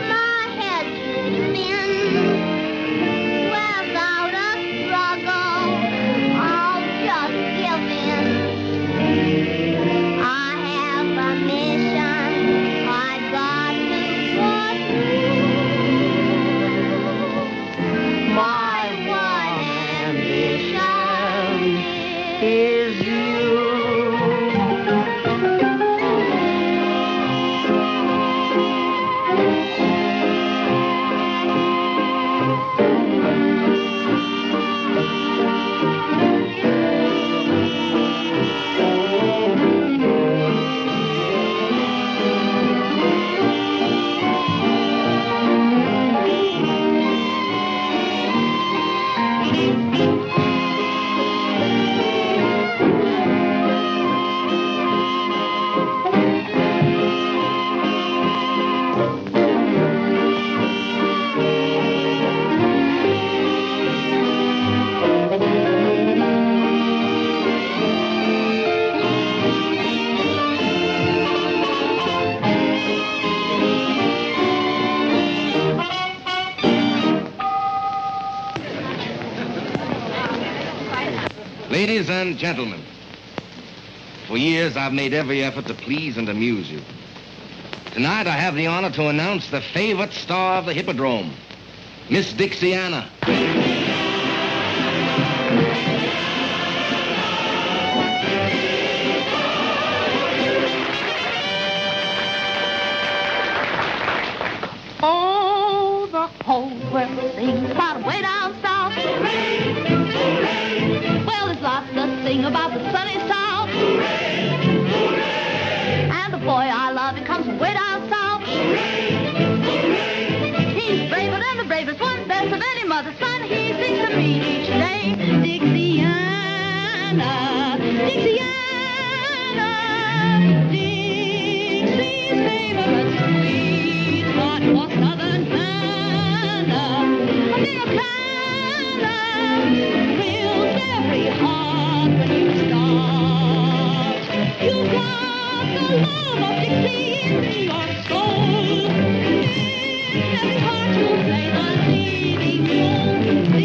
my head you spin. Without a struggle, I'll just give in. I have a mission I've got to put through. My one ambition is you. Ladies and gentlemen, for years I've made every effort to please and amuse you. Tonight I have the honor to announce the favorite star of the Hippodrome, Miss Dixiana. Oh, the whole world sings about way down south. Well, there's lots to sing about the sunny south. And the boy I love, he comes from way down south. He's braver than the bravest one, best of any mother's son. He sings to me each day, Dixiana, Dixiana, Dixie's favorite sweetheart for southern manna. Americana fills every heart when you start. You've got the love of Dixie in your soul. In every heart you play the leading role.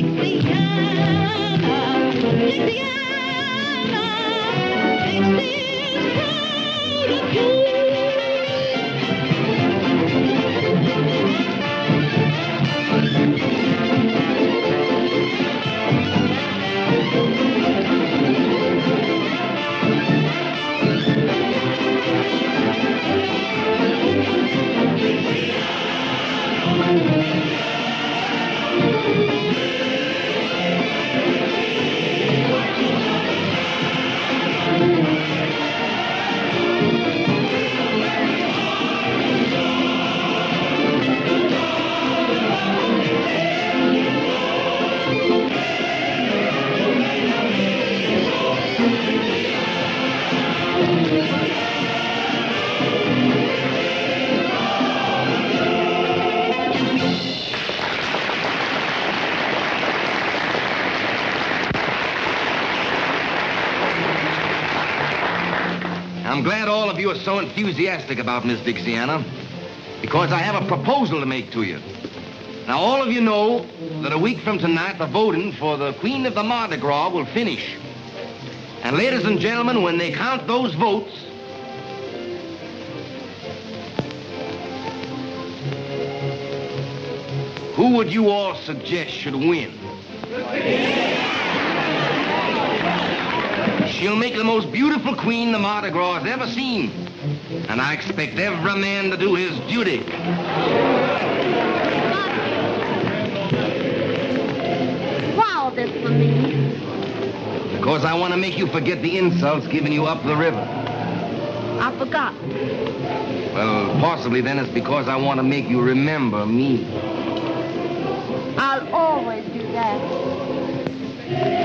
I'm glad all of you are so enthusiastic about Miss Dixiana, because I have a proposal to make to you. Now, all of you know that a week from tonight, the voting for the Queen of the Mardi Gras will finish. And ladies and gentlemen, when they count those votes, who would you all suggest should win? She'll make the most beautiful queen the Mardi Gras has ever seen. And I expect every man to do his duty. Why all this for me? Because I want to make you forget the insults given you up the river. I forgot. Well, possibly then it's because I want to make you remember me. I'll always do that.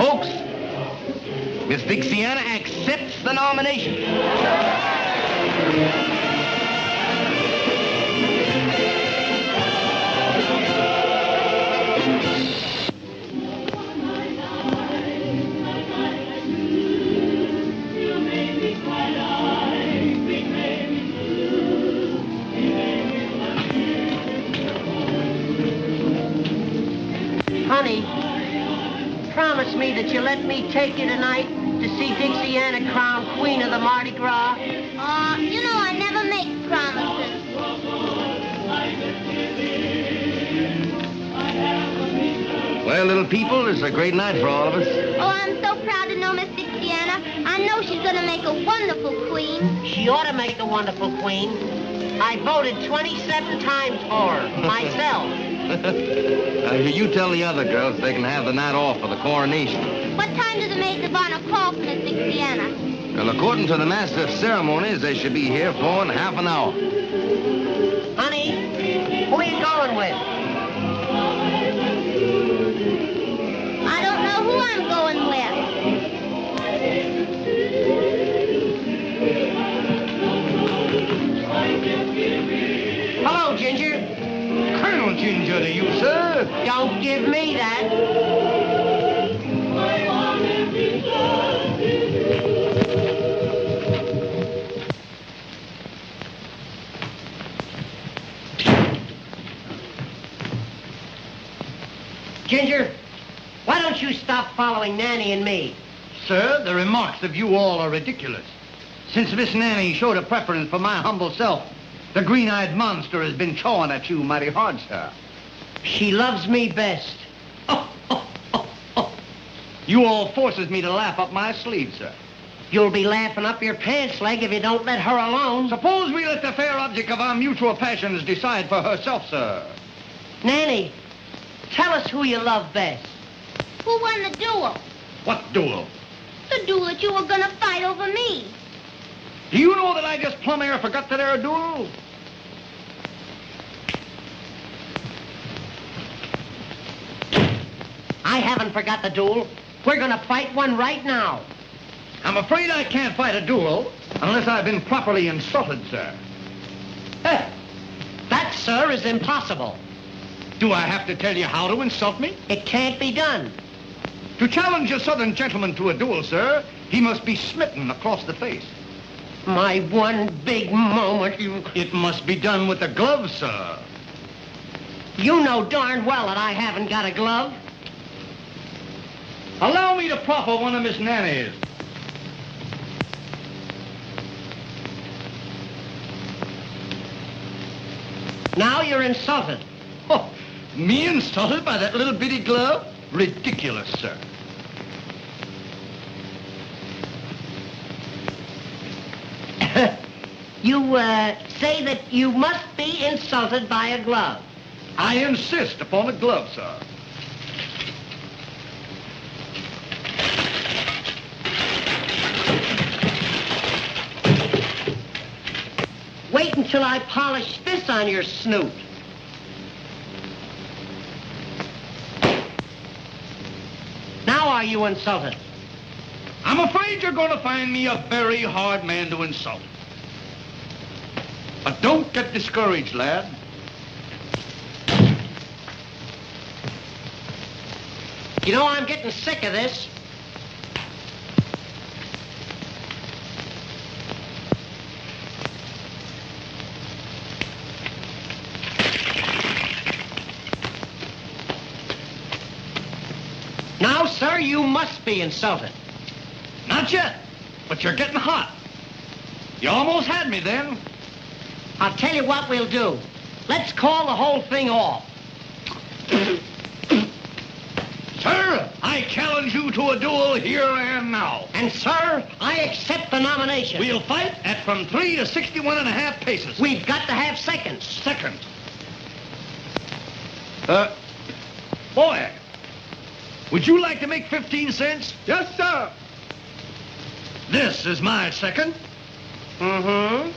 Folks, Miss Dixiana accepts the nomination. Honey, promise me that you'll let me take you tonight to see Dixiana crowned Queen of the Mardi Gras. You know I never make promises. Well, little people, it's a great night for all of us. Oh, I'm so proud to know Miss Dixiana. I know she's going to make a wonderful queen. She ought to make the wonderful queen. I voted 27 times for her, myself. You tell the other girls they can have the night off for the coronation. What time do the maids of honor call for Miss Dixiana? Well, according to the master of ceremonies, they should be here for in half an hour. Honey, who are you going with? I don't know who I'm going with. Hello, Ginger. Colonel Ginger to you, sir. Don't give me that. Ginger, why don't you stop following Nanny and me? Sir, the remarks of you all are ridiculous. Since Miss Nanny showed a preference for my humble self, the green-eyed monster has been chawing at you mighty hard, sir. She loves me best. You all forces me to laugh up my sleeve, sir. You'll be laughing up your pants leg if you don't let her alone. Suppose we let the fair object of our mutual passions decide for herself, sir. Nanny, tell us who you love best. Who won the duel? What duel? The duel that you were going to fight over me. Do you know that I just plumb air forgot that there duel? I haven't forgot the duel. We're going to fight one right now. I'm afraid I can't fight a duel unless I've been properly insulted, sir. That, sir, is impossible. Do I have to tell you how to insult me? It can't be done. To challenge a southern gentleman to a duel, sir, he must be smitten across the face. My one big moment, you... It must be done with a glove, sir. You know darn well that I haven't got a glove. Allow me to proffer one of Miss Nanny's. Now you're insulted. Oh, me insulted by that little bitty glove? Ridiculous, sir. You say that you must be insulted by a glove. I insist upon a glove, sir. Wait until I polish this on your snoot. Now are you insulted? I'm afraid you're going to find me a very hard man to insult. But don't get discouraged, lad. You know, I'm getting sick of this. you must be insulted. Not yet, but you're getting hot. You almost had me then. I'll tell you what we'll do. Let's call the whole thing off. Sir, I challenge you to a duel here and now. And, sir, I accept the nomination. We'll fight at from 3 to 61.5 paces. We've got to have seconds. Second. Boy, would you like to make 15 cents? Yes, sir. This is my second. Mm-hmm.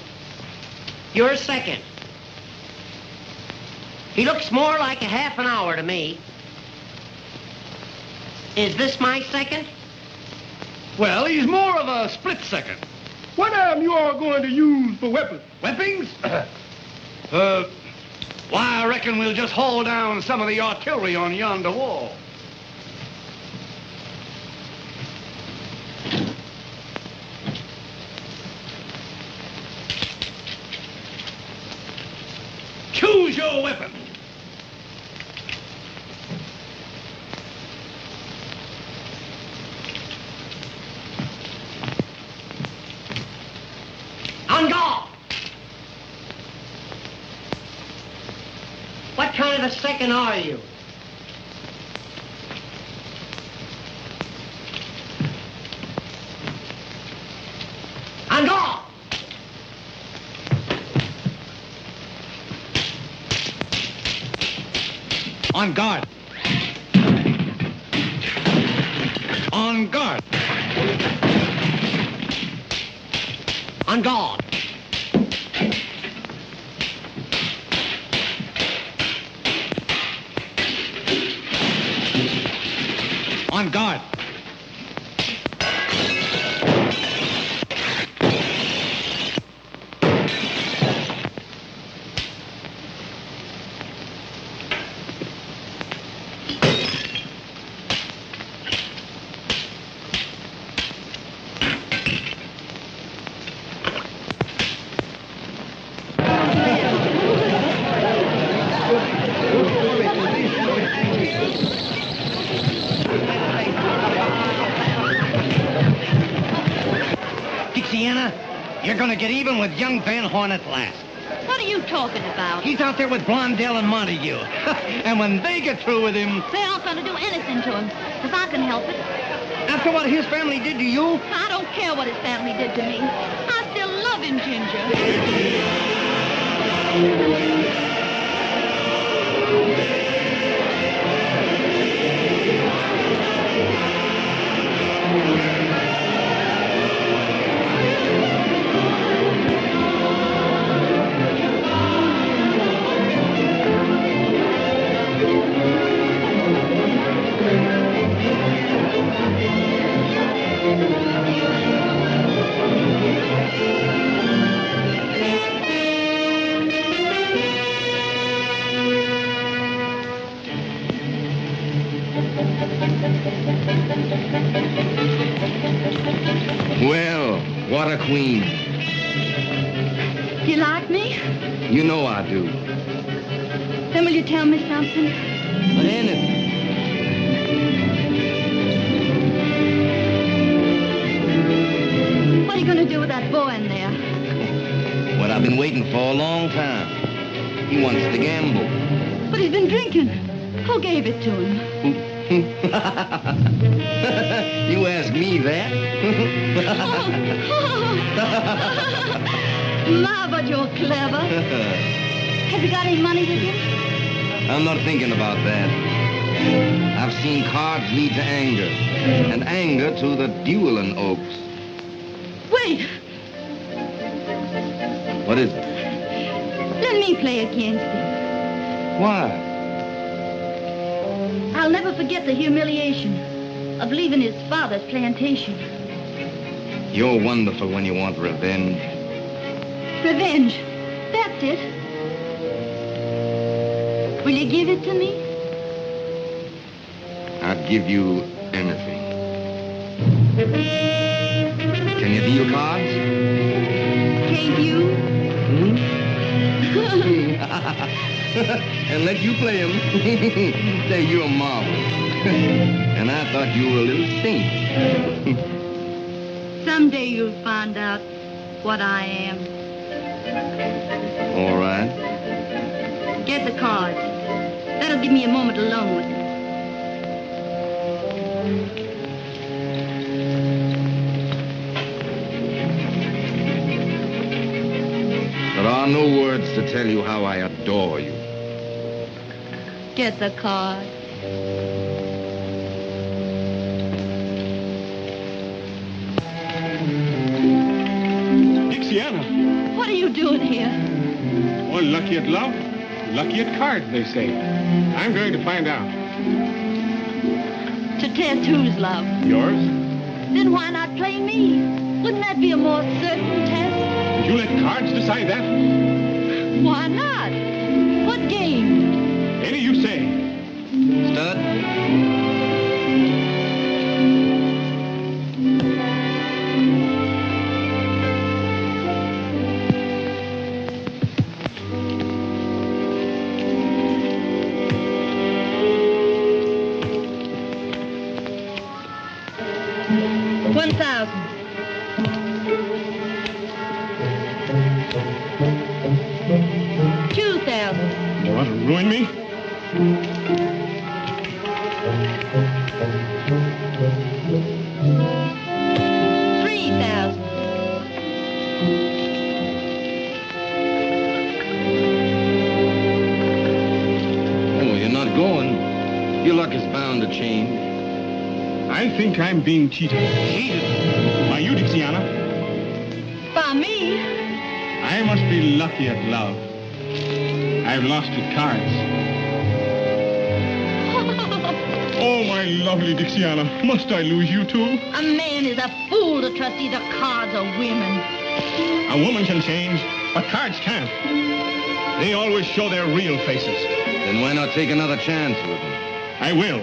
You're second. He looks more like a half an hour to me. Is this my second? Well, he's more of a split second. What am you all going to use for weapons? Weapons? Why, I reckon we'll just haul down some of the artillery on yonder wall. Choose your weapon. On guard! What kind of a second are you? On guard! On guard. On guard. On guard. On guard. Dixiana, you're gonna get even with young Van Horn at last. What are you talking about? He's out there with Blondell and Montague. And when they get through with him... They aren't going to do anything to him, because I can help it. After what his family did to you? I don't care what his family did to me. I still love him, Ginger. Well, what a queen. You like me? You know I do. Then will you tell me something? Anything. What are you going to do with that boy in there? What I've been waiting for a long time. He wants to gamble. But he's been drinking. Who gave it to him? You ask me that? My, but you're clever. Have you got any money with you? I'm not thinking about that. I've seen cards lead to anger, and anger to the dueling oaks. Wait. What is it? Let me play against him. Why? I'll never forget the humiliation of leaving his father's plantation. You're wonderful when you want revenge. Revenge. That's it. Will you give it to me? I'd give you anything. Can you deal cards? Can't you? And let you play him. Say, you're a marvel. And I thought you were a little saint. Someday you'll find out what I am. All right. Get the cards. That'll give me a moment alone with you. There are no words to tell you how I adore you. Get the card. Dixiana. What are you doing here? Well, lucky at love, lucky at cards, they say. I'm going to find out. To test whose love? Yours? Then why not play me? Wouldn't that be a more certain test? Would you let cards decide that? Why not? What game? Any you say. Stud? $1,000. $2,000. You want to ruin me? $3,000. Oh, you're not going. Your luck is bound to change. I think I'm being cheated. Cheated? By you, Dixiana. By me? I must be lucky at love. I've lost at cards. Oh, my lovely Dixiana, must I lose you too? A man is a fool to trust either cards or women. A woman can change, but cards can't. They always show their real faces. Then why not take another chance with them? I will.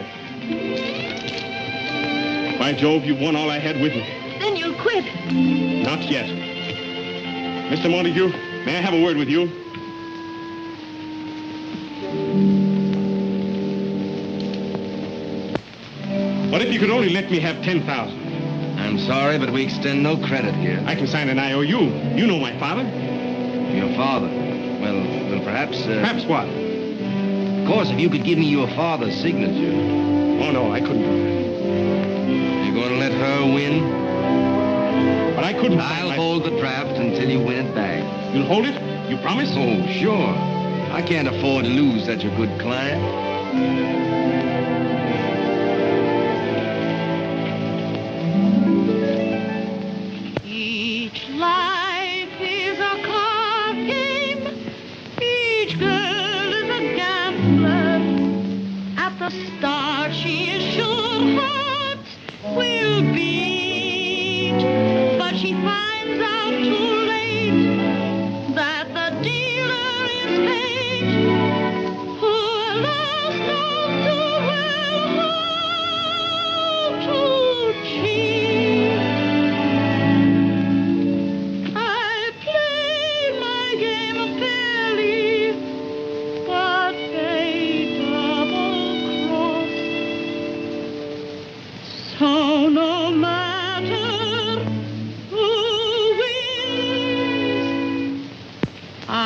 By Jove, you've won all I had with me. Then you'll quit. Not yet. Mr. Montague, may I have a word with you? What if you could only let me have 10,000? I'm sorry, but we extend no credit here. I can sign an IOU. You know my father. Your father? Well, perhaps... Perhaps what? Of course, if you could give me your father's signature. Oh, no, I couldn't do that. You're going to let her win? But I couldn't... I'll hold the draft until you win it back. You'll hold it? You promise? Oh, sure. I can't afford to lose such a good client. Each life is a card game. Each girl is a gambler. At the start, she is sure hearts will beat. But she finds out too late that the dealer is fate. Who lost knows too well how to cheat. I play my game fairly, but fate double-crossed. So no matter who wins, I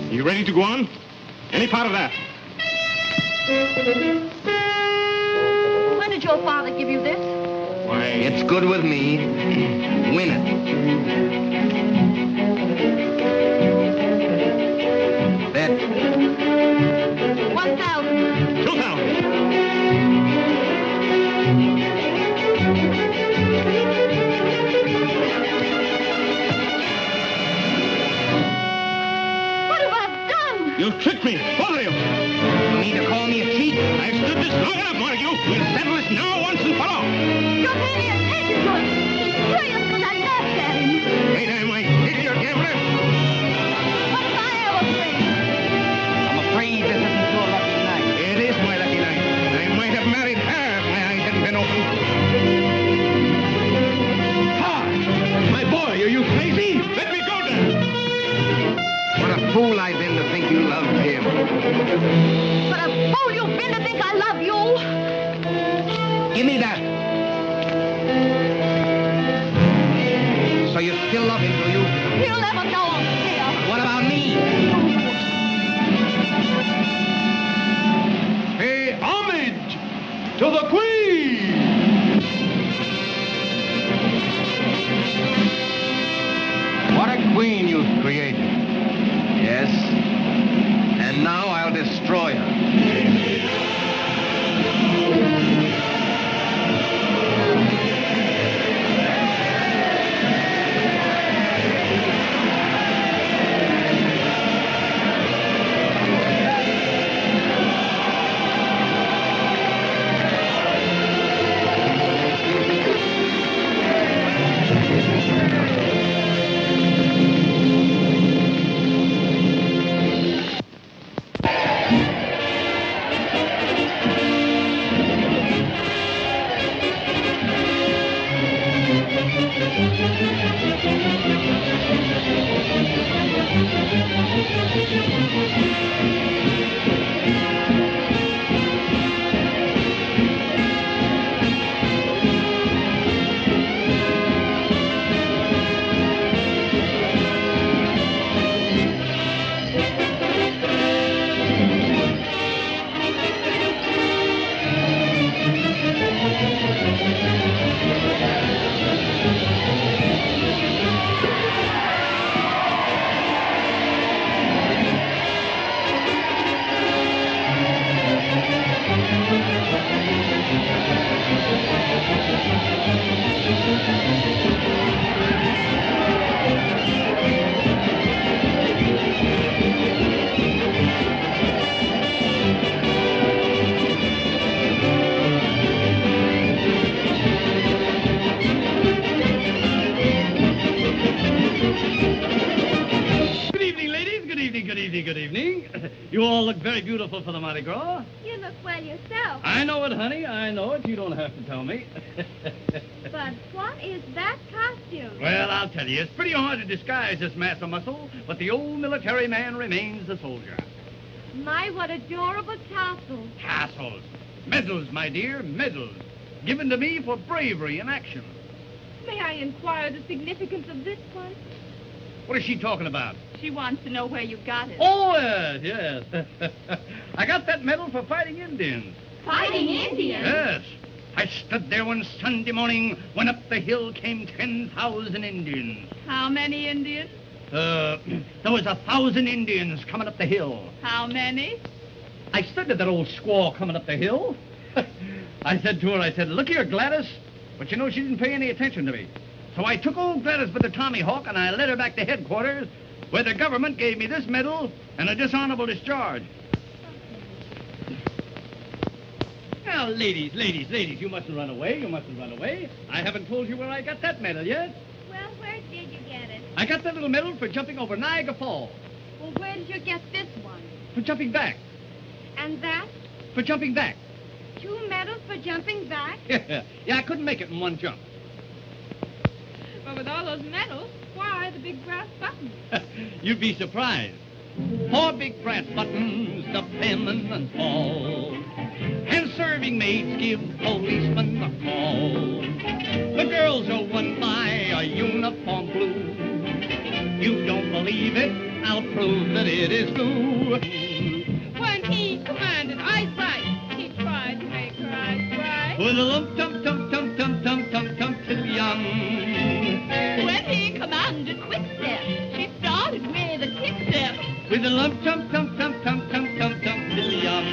won. You ready to go on? Any part of that? When did your father give you this? Why... It's good with me. Win it. Bet. 1,000. 2,000. What have I done? You tricked me, both of you. You mean to call me a cheat? I've stood this long enough, Montague. We'll settle this now once and for all. Your daddy has taken to it. He's furious because I laughed at him. Ain't I my idiot gambler? What have I ever said? I'm afraid this isn't your lucky night. It is my lucky night. I might have married her if my eyes hadn't been open. My boy, are you crazy? Let me go, Dad. What a fool I've been to What a fool you've been to think I love you. Give me that. So you still love him, do you? He'll never know, dear. What about me? Pay homage to the Queen! What a queen you've created. Yes. And now I'll destroy her. Good evening. You all look very beautiful for the Mardi Gras. You look well yourself. I know it, honey. I know it. You don't have to tell me. But what is that costume? Well, I'll tell you. It's pretty hard to disguise this mass of muscle, but the old military man remains the soldier. My, what adorable tassels. Tassels. Medals, my dear, medals. Given to me for bravery in action. May I inquire the significance of this one? What is she talking about? She wants to know where you got it. Oh, yes. I got that medal for fighting Indians. Fighting Indians? Yes. I stood there one Sunday morning when up the hill came 10,000 Indians. How many Indians? There was 1,000 Indians coming up the hill. How many? I said to that old squaw coming up the hill. I said to her, look here, Gladys. But you know, she didn't pay any attention to me. So I took old Gladys by the Tommy Hawk and I led her back to headquarters, where the government gave me this medal and a dishonorable discharge. Now, ladies, you mustn't run away. You mustn't run away. I haven't told you where I got that medal yet. Well, where did you get it? I got that little medal for jumping over Niagara Falls. Well, where did you get this one? For jumping back. And that? For jumping back. 2 medals for jumping back? Yeah, I couldn't make it in one jump. But with all those medals, why the big brass buttons? You'd be surprised. 4 big brass buttons to payment and fall. And serving maids give policemen a call. The girls are won by a uniform blue. You don't believe it? I'll prove that it is true. When he commanded eyes right, he tried to make her eyes bright. With a lump, tum, tum, tum, tum, tum, tum, tum, till young. When he commanded quick step, she started with a kick step. With a lump, tum, tum, tum, tum, tum, tum, tum, till young.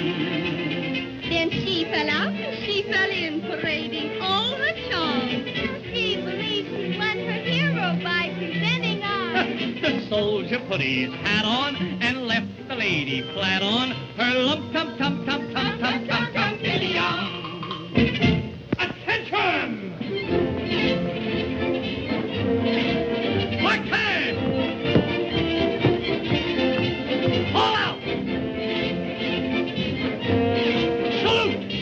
Then she fell out and she fell in, parading all her charm. He believed he won her hero by presenting arms. The soldier put his hat on and left the lady flat on her lump, tum, tum, tum, tum, tum, tum, tum, till young. Attention! Mark time! All out! Salute!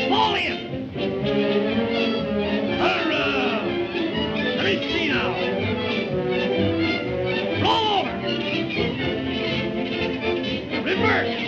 Fall in! Let me see now. Roll over! it, Bert!